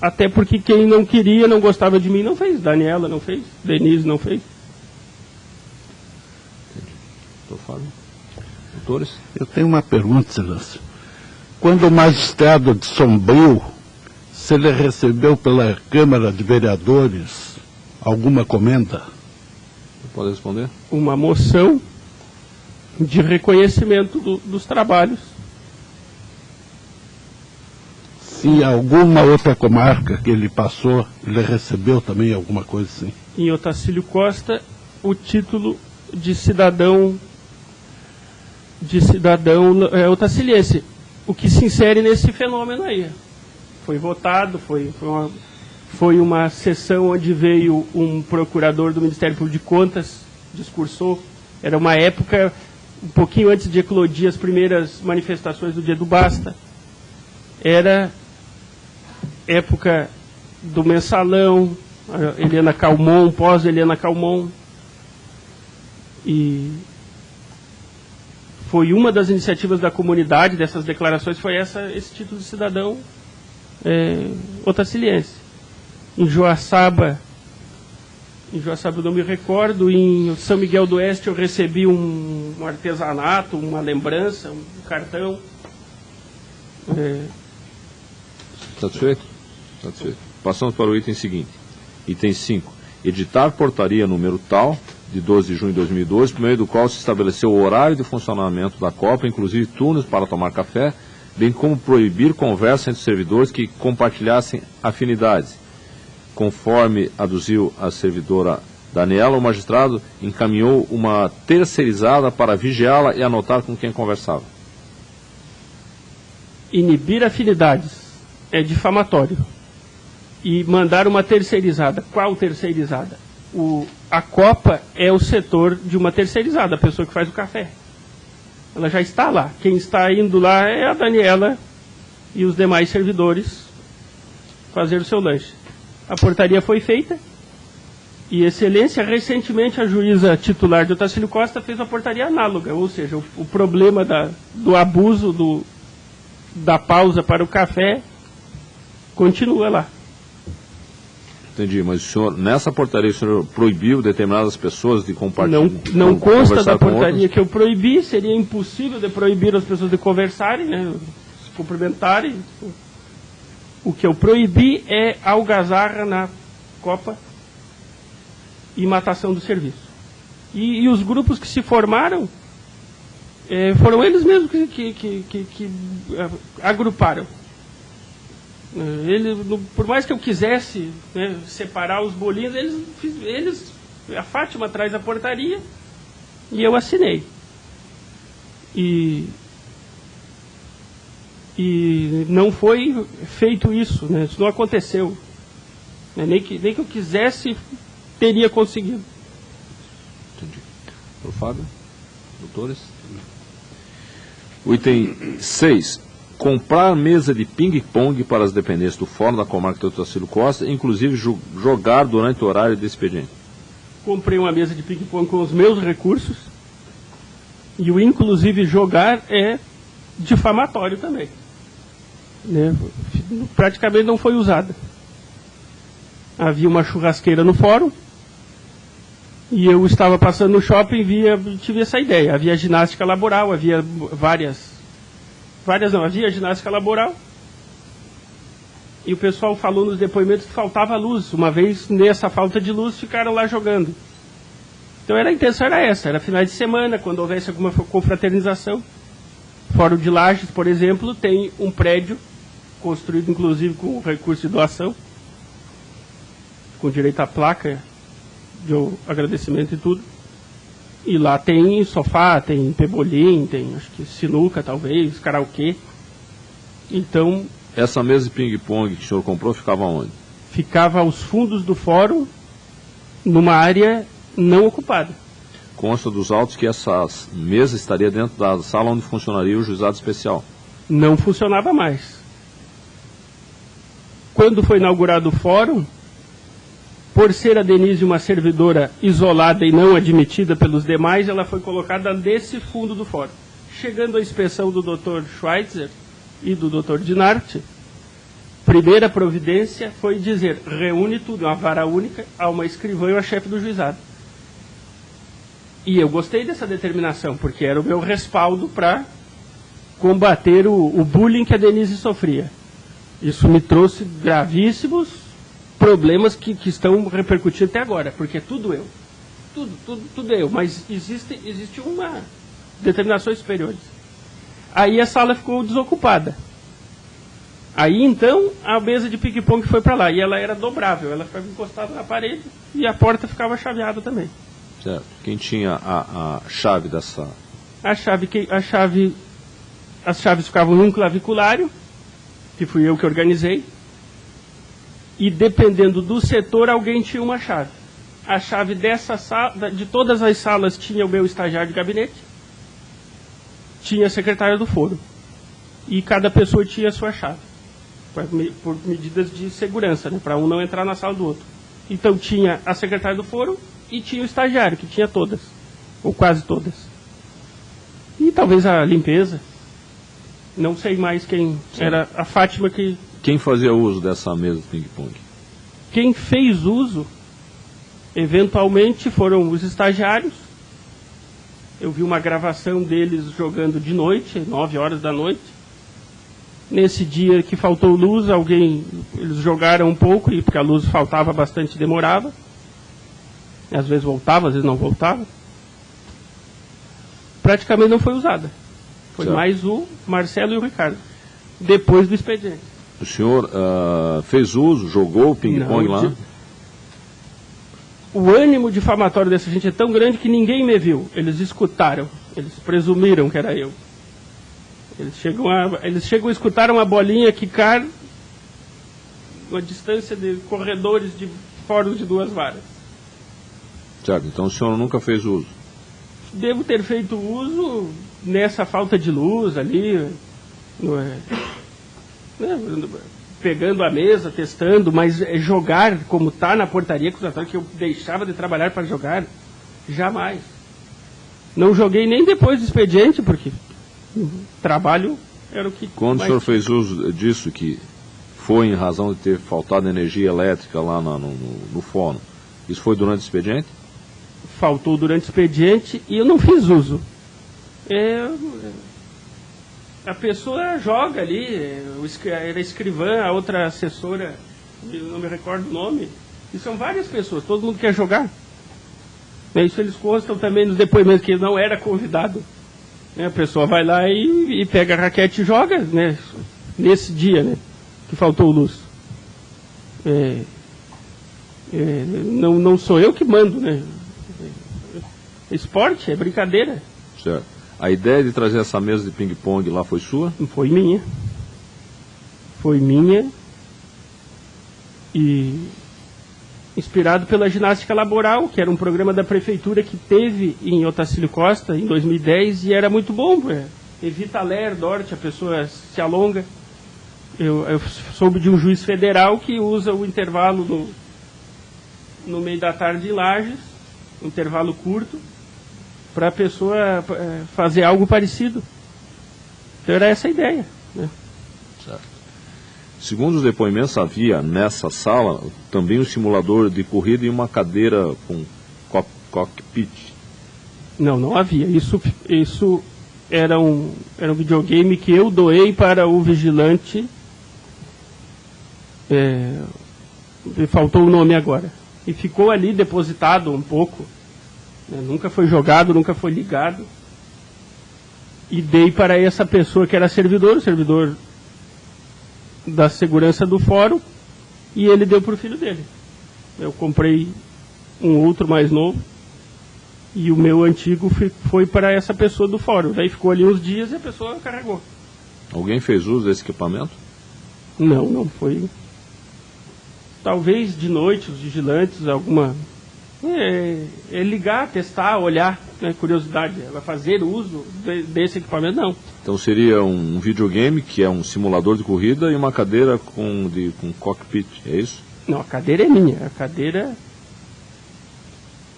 Até porque quem não queria, não gostava de mim, não fez. Daniela não fez, Denise não fez. Entendi. Doutor Fábio. Doutores? Eu tenho uma pergunta, Excelência. Quando o magistrado de Sombrio, se ele recebeu pela Câmara de Vereadores alguma comenda? Pode responder? Uma moção de reconhecimento dos trabalhos. Se em alguma outra comarca que ele passou, ele recebeu também alguma coisa assim? Em Otacílio Costa, o título de cidadão otaciliense, o que se insere nesse fenômeno aí. Foi votado, foi uma sessão onde veio um procurador do Ministério Público de Contas, discursou. Era uma época, um pouquinho antes de eclodir as primeiras manifestações do Dia do Basta. Era época do Mensalão, Helena Calmon, pós-Helena Calmon. E foi uma das iniciativas da comunidade, dessas declarações, foi esse título de cidadão otaciliense. Em Joaçaba eu não me recordo, em São Miguel do Oeste eu recebi um artesanato, uma lembrança, um cartão. Satisfeito? Satisfeito. Passamos para o item seguinte. Item 5. Editar portaria número tal, de 12 de junho de 2012, por meio do qual se estabeleceu o horário de funcionamento da Copa, inclusive turnos para tomar café, bem como proibir conversa entre servidores que compartilhassem afinidades. Conforme aduziu a servidora Daniela, o magistrado encaminhou uma terceirizada para vigiá-la e anotar com quem conversava. Inibir afinidades é difamatório. E mandar uma terceirizada. Qual terceirizada? A Copa é o setor de uma terceirizada, a pessoa que faz o café. Ela já está lá. Quem está indo lá é a Daniela e os demais servidores fazer o seu lanche. A portaria foi feita e, Excelência, recentemente a juíza titular de Otacílio Costa fez uma portaria análoga, ou seja, o problema do abuso da pausa para o café continua lá. Entendi, mas o senhor, nessa portaria, o senhor proibiu determinadas pessoas de compartilhar? Não consta da portaria que eu proibi, seria impossível de proibir as pessoas de conversarem, né, se cumprimentarem. O que eu proibi é algazarra na Copa e matação do serviço. E os grupos que se formaram, foram eles mesmos que agruparam. Por mais que eu quisesse, né, separar os bolinhos, a Fátima traz a portaria e eu assinei. E não foi feito isso, né? Isso não aconteceu. Nem que eu quisesse, teria conseguido. Entendi. Doutor Fábio? Doutores? O item 6. Comprar mesa de ping-pong para as dependências do Fórum da Comarca de Otacílio Costa, inclusive jogar durante o horário de expediente. Comprei uma mesa de ping-pong com os meus recursos, e o inclusive jogar é difamatório também. Né? Praticamente não foi usada. Havia uma churrasqueira no fórum, e eu estava passando no shopping e tive essa ideia. Havia ginástica laboral, havia havia ginástica laboral, e o pessoal falou nos depoimentos que faltava luz. Uma vez, nessa falta de luz, ficaram lá jogando. Então a intenção era essa, era finais de semana, quando houvesse alguma confraternização. Fórum de Lages, por exemplo, tem um prédio construído inclusive com recurso de doação, com direito à placa de agradecimento e tudo. E lá tem sofá, tem pebolim, tem acho que sinuca talvez, karaokê. Então... Essa mesa de ping-pong que o senhor comprou ficava onde? Ficava aos fundos do fórum, numa área não ocupada. consta dos autos que essa mesa estaria dentro da sala onde funcionaria o juizado especial. Não funcionava mais. Quando foi inaugurado o fórum, por ser a Denise uma servidora isolada e não admitida pelos demais, ela foi colocada nesse fundo do fórum. Chegando à inspeção do Dr. Schweitzer e do Dr. Dinarte, primeira providência foi dizer, reúne tudo, uma vara única, a uma escrivã e a chefe do juizado. E eu gostei dessa determinação, porque era o meu respaldo para combater o bullying que a Denise sofria. Isso me trouxe gravíssimos problemas que estão repercutindo até agora, porque é tudo eu. Tudo é eu, mas existe uma determinações superiores. Aí a sala ficou desocupada. Aí então a mesa de ping-pong foi para lá, e ela era dobrável, ela ficava encostada na parede e a porta ficava chaveada também. Certo. Quem tinha a chave dessa... As chaves ficavam num claviculário, que fui eu que organizei, e dependendo do setor, alguém tinha uma chave. A chave dessa sala, de todas as salas, tinha o meu estagiário de gabinete, tinha a secretária do foro, e cada pessoa tinha a sua chave, por medidas de segurança, né, para um não entrar na sala do outro. Então tinha a secretária do foro e tinha o estagiário, que tinha todas, ou quase todas. E talvez a limpeza, não sei mais quem. Sim. Era a Fátima que... Quem fazia uso dessa mesa de ping-pong? Quem fez uso, eventualmente, foram os estagiários. Eu vi uma gravação deles jogando de noite, 9 horas da noite. Nesse dia que faltou luz, eles jogaram um pouco, porque a luz faltava bastante, demorava. Às vezes voltava, às vezes não voltava. Praticamente não foi usada. Foi certo. Mais o Marcelo e o Ricardo, depois do expediente. O senhor fez uso, jogou o ping-pong lá? O ânimo difamatório dessa gente é tão grande que ninguém me viu. Eles escutaram, eles presumiram que era eu. Eles chegam a escutar uma bolinha quicar uma distância de corredores de fóruns de 2 varas. Certo, então o senhor nunca fez uso? Devo ter feito uso nessa falta de luz ali, pegando a mesa, testando, mas jogar como está na portaria acusatória, que eu deixava de trabalhar para jogar, jamais. Não joguei nem depois do expediente, porque o trabalho era o que... Quando o senhor fez uso disso, que foi em razão de ter faltado energia elétrica lá no fórum, isso foi durante o expediente? Faltou durante o expediente e eu não fiz uso. A pessoa joga ali, era escrivã, a outra assessora, não me recordo o nome, e são várias pessoas, todo mundo quer jogar. Isso eles constam também nos depoimentos, que não era convidado. A pessoa vai lá e pega a raquete e joga, né, nesse dia, né, que faltou luz. Não sou eu que mando, né? Esporte, é brincadeira. Certo. A ideia de trazer essa mesa de ping-pong lá foi sua? Foi minha. Foi minha. E inspirado pela ginástica laboral, que era um programa da prefeitura que teve em Otacílio Costa, em 2010, e era muito bom. Evita a ler, dorte, a pessoa se alonga. Eu soube de um juiz federal que usa o intervalo no meio da tarde em Lages, um intervalo curto, para a pessoa fazer algo parecido. Então era essa a ideia, né? Certo. Segundo os depoimentos, havia nessa sala também um simulador de corrida e uma cadeira com cockpit. Não havia. Isso era um videogame que eu doei para o vigilante. Me faltou o nome agora. E ficou ali depositado um pouco. Nunca foi jogado, nunca foi ligado. E dei para essa pessoa que era servidor, o servidor da segurança do fórum, e ele deu para o filho dele. Eu comprei um outro mais novo, e o meu antigo foi para essa pessoa do fórum. Daí ficou ali uns dias e a pessoa carregou. Alguém fez uso desse equipamento? Não foi. Talvez de noite os vigilantes, É ligar, testar, olhar, né, curiosidade. Vai fazer uso desse equipamento, não. Então seria um videogame que é um simulador de corrida e uma cadeira com cockpit, é isso? Não, a cadeira é minha. A cadeira...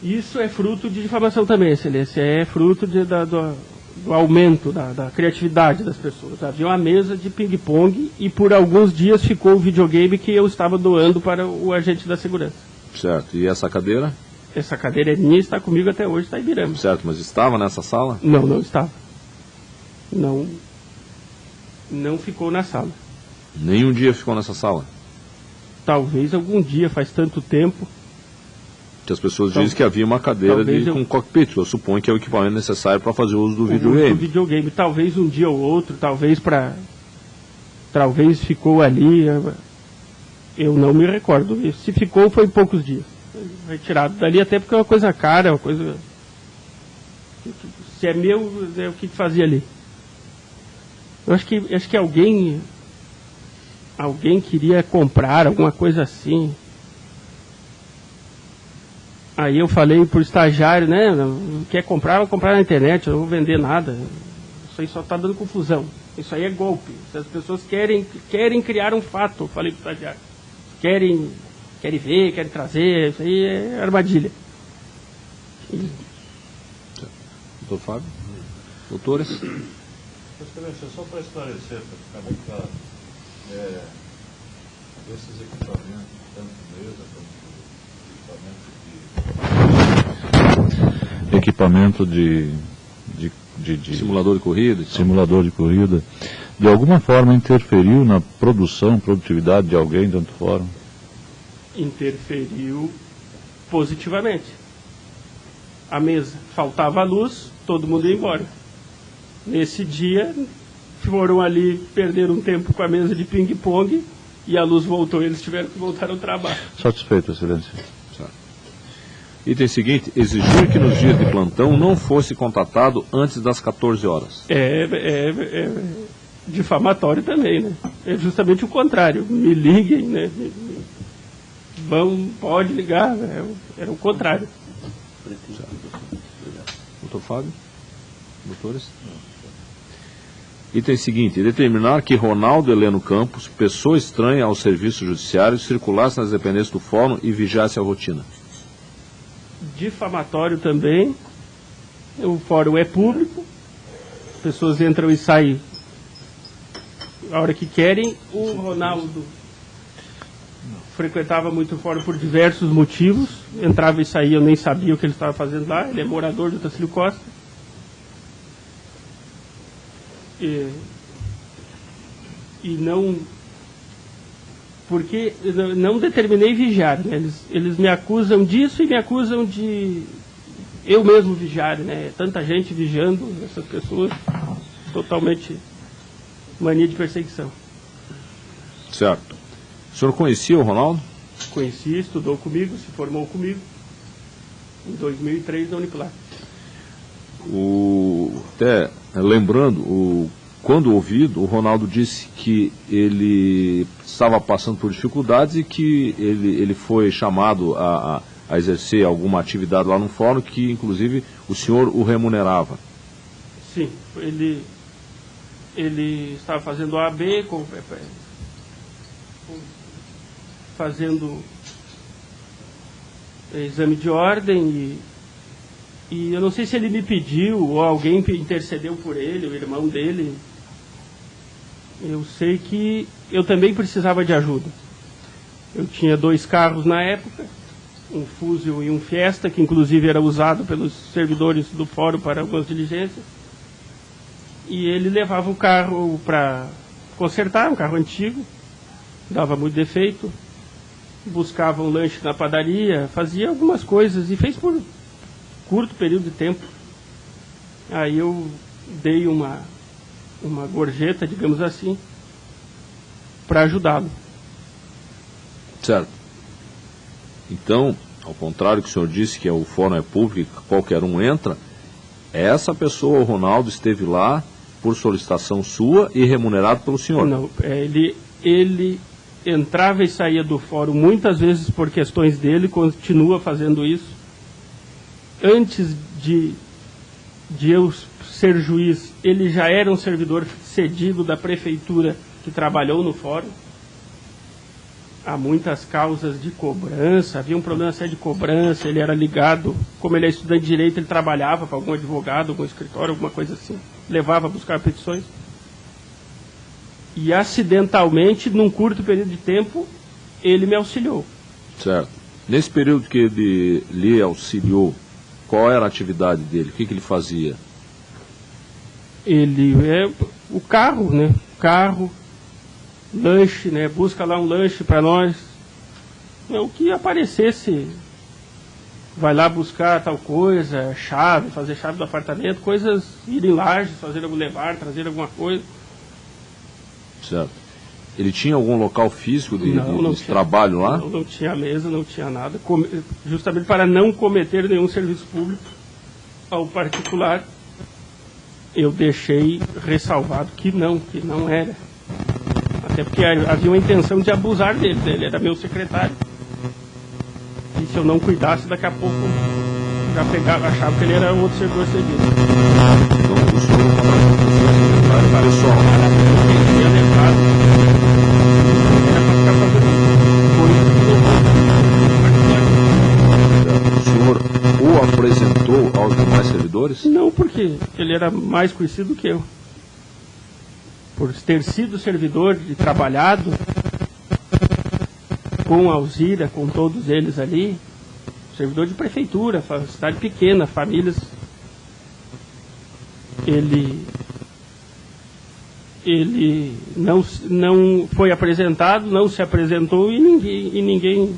Isso é fruto de difamação também, Excelência. É fruto do aumento da criatividade das pessoas. Havia uma mesa de ping-pong e por alguns dias ficou o videogame que eu estava doando para o agente da segurança. Certo. E essa cadeira? Essa cadeira é minha e está comigo até hoje, está em Ibirama. Certo, mas estava nessa sala? Não, não estava. Não ficou na sala. Nenhum dia ficou nessa sala? Talvez algum dia, faz tanto tempo. Que as pessoas dizem que havia uma cadeira com cockpit. Eu suponho que é o equipamento necessário para fazer uso do videogame. Talvez um dia ou outro, talvez ficou ali. Eu não me recordo. Se ficou, foi em poucos dias. Retirado dali, até porque é uma coisa cara, uma coisa... Se é meu, é o que fazia ali. Eu acho que alguém queria comprar alguma coisa assim. Aí eu falei pro estagiário, né, quer comprar, vou comprar na internet, eu não vou vender nada. Isso aí só está dando confusão. Isso aí é golpe. Se as pessoas querem criar um fato, eu falei pro estagiário. Querem ver, querem trazer, isso aí é armadilha. Doutor Fábio? Doutores? Excelência, só para esclarecer, para ficar bem claro, esses equipamentos, tanto mesa quanto equipamento de simulador de corrida? Simulador de corrida, de alguma forma interferiu na produtividade de alguém dentro do fórum? Interferiu positivamente. A mesa faltava luz, todo mundo ia embora. Nesse dia, foram ali, perderam um tempo com a mesa de ping-pong e a luz voltou, eles tiveram que voltar ao trabalho. Satisfeito, Excelência. Item seguinte, exigir que nos dias de plantão não fosse contatado antes das 14 horas. É difamatório também, né? É justamente o contrário. Me liguem, né? Pode ligar, era o contrário. Doutor Fábio? Doutores? Item seguinte, determinar que Ronaldo Heleno Campos, pessoa estranha ao serviço judiciário, circulasse nas dependências do fórum e vigiasse a rotina. Difamatório também. O fórum é público. As pessoas entram e saem a hora que querem. O Ronaldo frequentava muito o fórum por diversos motivos. Entrava e saía, eu nem sabia o que ele estava fazendo lá. Ele é morador do Tarsílio Costa. E não... Porque não determinei vigiar, né? Eles me acusam disso e me acusam de eu mesmo vigiar, né? Tanta gente vigiando essas pessoas, totalmente mania de perseguição. Certo. O senhor conhecia o Ronaldo? Conheci, estudou comigo, se formou comigo em 2003 na Uniplac. Até lembrando, quando ouvido, o Ronaldo disse que ele estava passando por dificuldades e que ele foi chamado a exercer alguma atividade lá no fórum, que inclusive o senhor o remunerava. Sim, ele estava fazendo OAB, fazendo exame de ordem e eu não sei se ele me pediu ou alguém intercedeu por ele, o irmão dele. Eu sei que eu também precisava de ajuda. Eu tinha 2 carros na época, um Fusil e um Fiesta, que inclusive era usado pelos servidores do fórum para algumas diligências. E ele levava o carro para consertar, um carro antigo, dava muito defeito, buscava um lanche na padaria, fazia algumas coisas e fez por curto período de tempo. Aí eu dei uma gorjeta, digamos assim, para ajudá-lo. Certo. Então, ao contrário do que o senhor disse, que o fórum é público, qualquer um entra, essa pessoa, o Ronaldo, esteve lá por solicitação sua e remunerado pelo senhor? Não, ele entrava e saía do fórum muitas vezes por questões dele, continua fazendo isso. antes de eu ser juiz, ele já era um servidor cedido da prefeitura que trabalhou no fórum. Há muitas causas de cobrança, havia um problema sério de cobrança, ele era ligado, como ele é estudante de direito, ele trabalhava para algum advogado, algum escritório, alguma coisa assim, levava a buscar petições. E acidentalmente, num curto período de tempo, ele me auxiliou. Certo. Nesse período que ele lhe auxiliou, qual era a atividade dele? O que ele fazia? Ele é o carro, né? Carro, lanche, né? Busca lá um lanche para nós. É o que aparecesse. Vai lá buscar tal coisa, chave, fazer chave do apartamento, coisas, ir em lajes, fazer algum levar, trazer alguma coisa. Certo. Ele tinha algum local físico de tinha, trabalho lá? Não tinha mesa, não tinha nada. Justamente para não cometer nenhum serviço público ao particular, eu deixei ressalvado que não era. Até porque havia uma intenção de abusar dele. Ele era meu secretário. E se eu não cuidasse, daqui a pouco já pegava, achava que ele era outro servidor cedido. Então o senhor secretário pessoal. Ele tinha levado, era para ficar fazendo coisa que não O senhor o apresentou aos demais servidores? Não, porque ele era mais conhecido que eu. Por ter sido servidor e trabalhado com a Alzira, com todos eles ali, servidor de prefeitura, cidade pequena, famílias, ele não foi apresentado, não se apresentou e ninguém...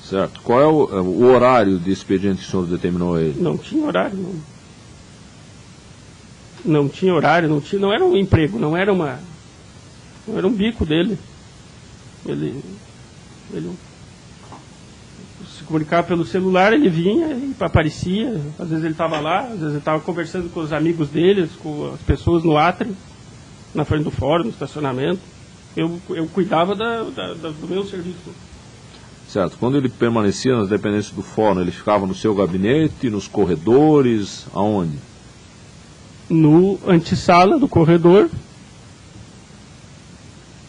Certo. Qual é o horário de expediente que o senhor determinou a ele? Não tinha horário, não tinha horário, não era um emprego, não era um bico dele. Ele se comunicava pelo celular, ele vinha e aparecia, às vezes ele estava lá, às vezes ele estava conversando com os amigos dele, com as pessoas no átrio, na frente do fórum, no estacionamento. Eu cuidava do meu serviço. Certo. Quando ele permanecia nas dependências do fórum, ele ficava no seu gabinete, nos corredores, aonde? No antessala do corredor,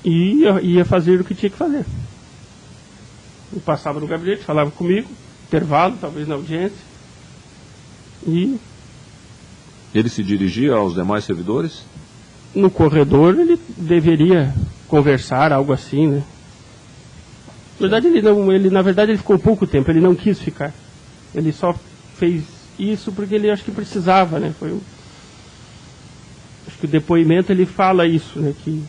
e ia fazer o que tinha que fazer. Ele passava no gabinete, falava comigo, intervalo, talvez na audiência, e... Ele se dirigia aos demais servidores? No corredor ele deveria conversar, algo assim, né? Na verdade ele ficou pouco tempo, ele não quis ficar. Ele só fez isso porque ele acho que precisava, né? Acho que o depoimento ele fala isso, né? Que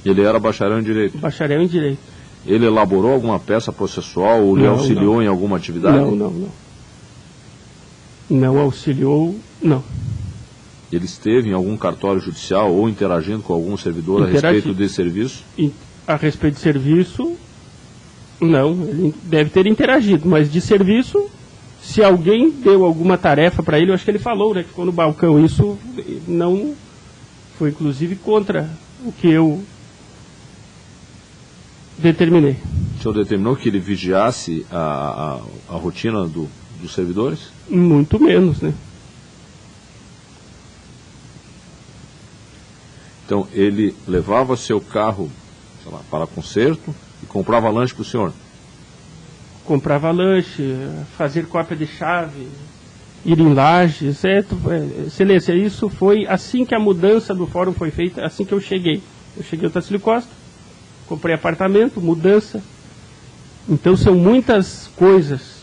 ele era bacharel em Direito? Bacharel em Direito. Ele elaborou alguma peça processual ou lhe auxiliou em alguma atividade? Não. Não auxiliou, não. Ele esteve em algum cartório judicial ou interagindo com algum servidor a respeito desse serviço? A respeito de serviço, não. Ele deve ter interagido, mas de serviço, se alguém deu alguma tarefa para ele, eu acho que ele falou, né? Que ficou no balcão. Isso não foi, inclusive, contra o que eu determinei. O senhor determinou que ele vigiasse a rotina dos servidores? Muito menos, né? Então, ele levava seu carro, sei lá, para conserto e comprava lanche para o senhor? Comprava lanche, fazer cópia de chave, ir em lajes, certo? Excelência, isso foi assim que a mudança do fórum foi feita, assim que eu cheguei. Eu cheguei ao Tarsílio Costa, comprei apartamento, mudança. Então são muitas coisas,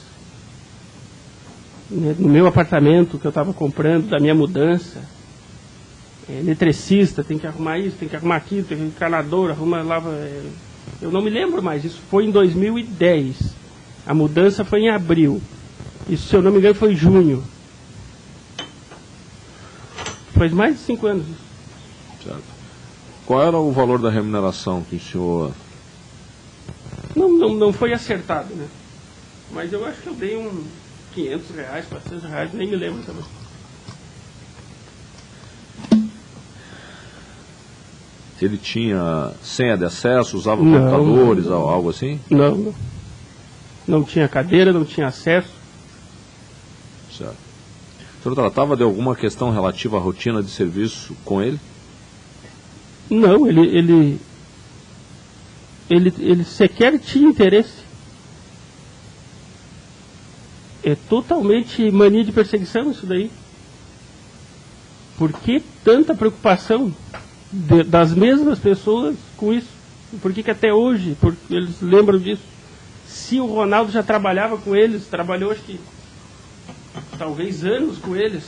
né, no meu apartamento que eu estava comprando, da minha mudança. Eletricista, tem que arrumar isso, tem que arrumar aquilo, tem que encanador, arruma, lava. Eu não me lembro mais, isso foi em 2010. A mudança foi em abril. Isso, se eu não me engano, foi em junho. Faz mais de 5 anos isso. Certo. Qual era o valor da remuneração que o senhor... Não foi acertado, né? Mas eu acho que eu dei uns R$500, R$400, nem me lembro também. Ele tinha senha de acesso, usava computadores, algo assim? Não. Não tinha cadeira, não tinha acesso. Certo. O senhor tratava de alguma questão relativa à rotina de serviço com ele? Não, ele sequer tinha interesse. É totalmente mania de perseguição isso daí. Por que tanta preocupação das mesmas pessoas com isso? Por que até hoje eles lembram disso? Se o Ronaldo já trabalhava com eles, trabalhou acho que talvez anos com eles,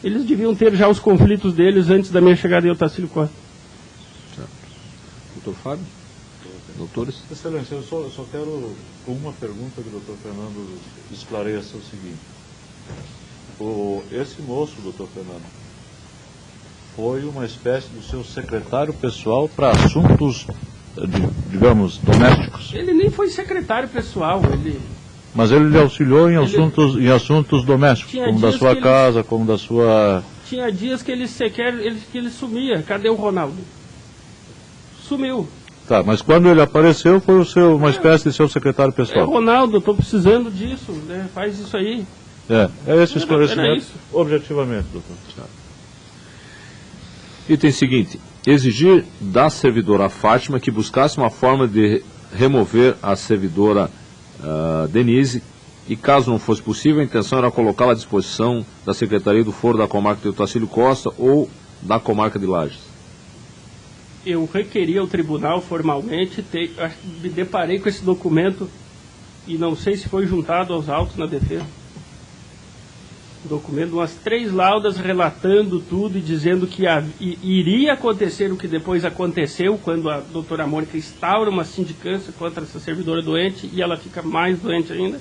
eles deviam ter já os conflitos deles antes da minha chegada em Otacílio Costa. Certo. Doutor Fábio? Doutores? Excelência, eu só quero, com uma pergunta que o doutor Fernando esclareça o seguinte. Esse moço, doutor Fernando, foi uma espécie do seu secretário pessoal para assuntos, digamos, domésticos? Ele nem foi secretário pessoal, Mas ele lhe auxiliou em assuntos domésticos, como da sua casa, como da sua... Tinha dias que ele sumia. Cadê o Ronaldo? Sumiu. Tá, mas quando ele apareceu foi uma espécie de seu secretário pessoal. Ronaldo, eu estou precisando disso, né? Faz isso aí. É esse esclarecimento objetivamente, doutor. Item seguinte, exigir da servidora Fátima que buscasse uma forma de remover a servidora Denise e, caso não fosse possível, a intenção era colocá-la à disposição da Secretaria do Foro da Comarca de Otacílio Costa ou da Comarca de Lages. Eu requeri ao tribunal formalmente, me deparei com esse documento e não sei se foi juntado aos autos na defesa. Documento, umas 3 laudas relatando tudo e dizendo que iria acontecer o que depois aconteceu, quando a doutora Mônica instaura uma sindicância contra essa servidora doente e ela fica mais doente ainda.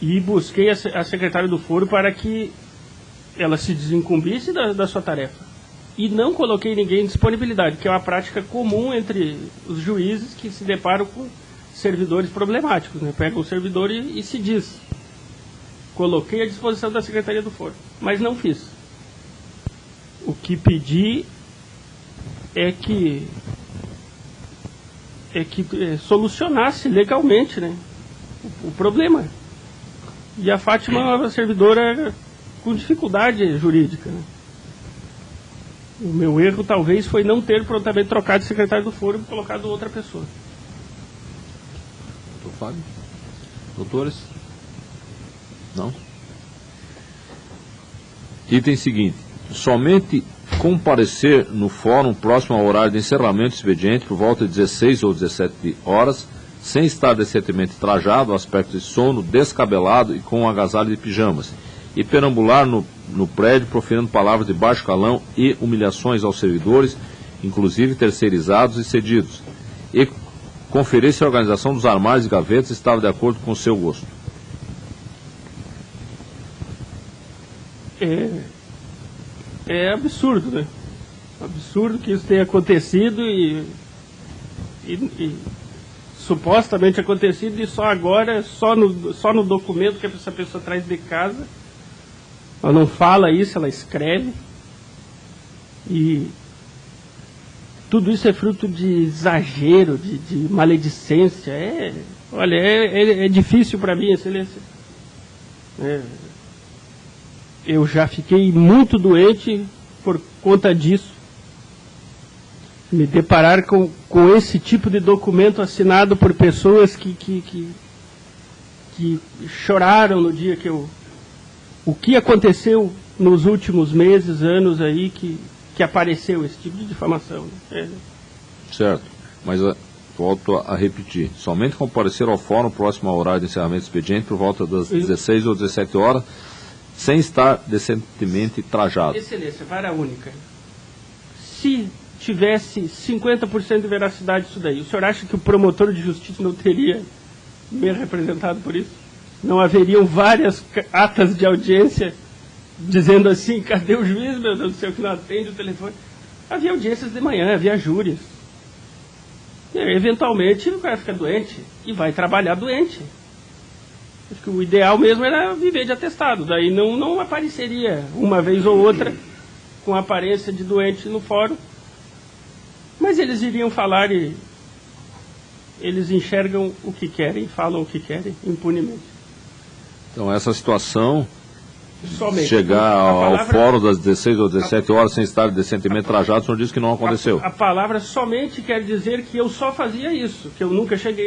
E busquei a secretária do Foro para que ela se desincumbisse da sua tarefa. E não coloquei ninguém em disponibilidade, que é uma prática comum entre os juízes que se deparam com servidores problemáticos, né? Pega o servidor e se diz. Coloquei à disposição da Secretaria do Foro, mas não fiz. O que pedi é que solucionasse legalmente, né, o problema. E a Fátima é uma servidora com dificuldade jurídica, né? O meu erro talvez foi não ter prontamente trocado de secretário do Foro e colocado outra pessoa. Doutor Fábio? Doutores? Não? Item seguinte. Somente comparecer no fórum próximo ao horário de encerramento do expediente por volta de 16 ou 17 horas, sem estar decentemente trajado, aspecto de sono, descabelado e com um agasalho de pijamas, e perambular no prédio proferindo palavras de baixo calão e humilhações aos servidores, inclusive terceirizados e cedidos, e conferir se a organização dos armários e gavetas estava de acordo com o seu gosto. É absurdo, né? Absurdo que isso tenha acontecido e supostamente acontecido e só agora, só no documento que essa pessoa traz de casa. Ela não fala isso, ela escreve. E tudo isso é fruto de exagero, de maledicência. Olha, é difícil para mim, Excelência. Eu já fiquei muito doente por conta disso. Me deparar com esse tipo de documento assinado por pessoas que choraram no dia que o que aconteceu nos últimos meses, anos aí, que apareceu esse tipo de difamação. Certo, mas volto a repetir. Somente comparecer ao fórum próximo ao horário de encerramento do expediente por volta das 16 ou 17 horas, sem estar decentemente trajado. Excelência, vara única. Se tivesse 50% de veracidade isso daí, o senhor acha que o promotor de justiça não teria me representado por isso? Não haveriam várias atas de audiência dizendo assim, cadê o juiz, meu Deus do céu, que não atende o telefone? Havia audiências de manhã, havia júris. E, eventualmente o cara fica doente e vai trabalhar doente. Acho que o ideal mesmo era viver de atestado, daí não apareceria uma vez ou outra com aparência de doente no fórum. Mas eles iriam falar eles enxergam o que querem, falam o que querem, impunemente. Então essa situação, Somente. chegar A ao palavra- fórum das 16 ou 17 horas sem estar decentemente trajado, o senhor disse que não aconteceu. A palavra somente quer dizer que eu só fazia isso, que eu nunca cheguei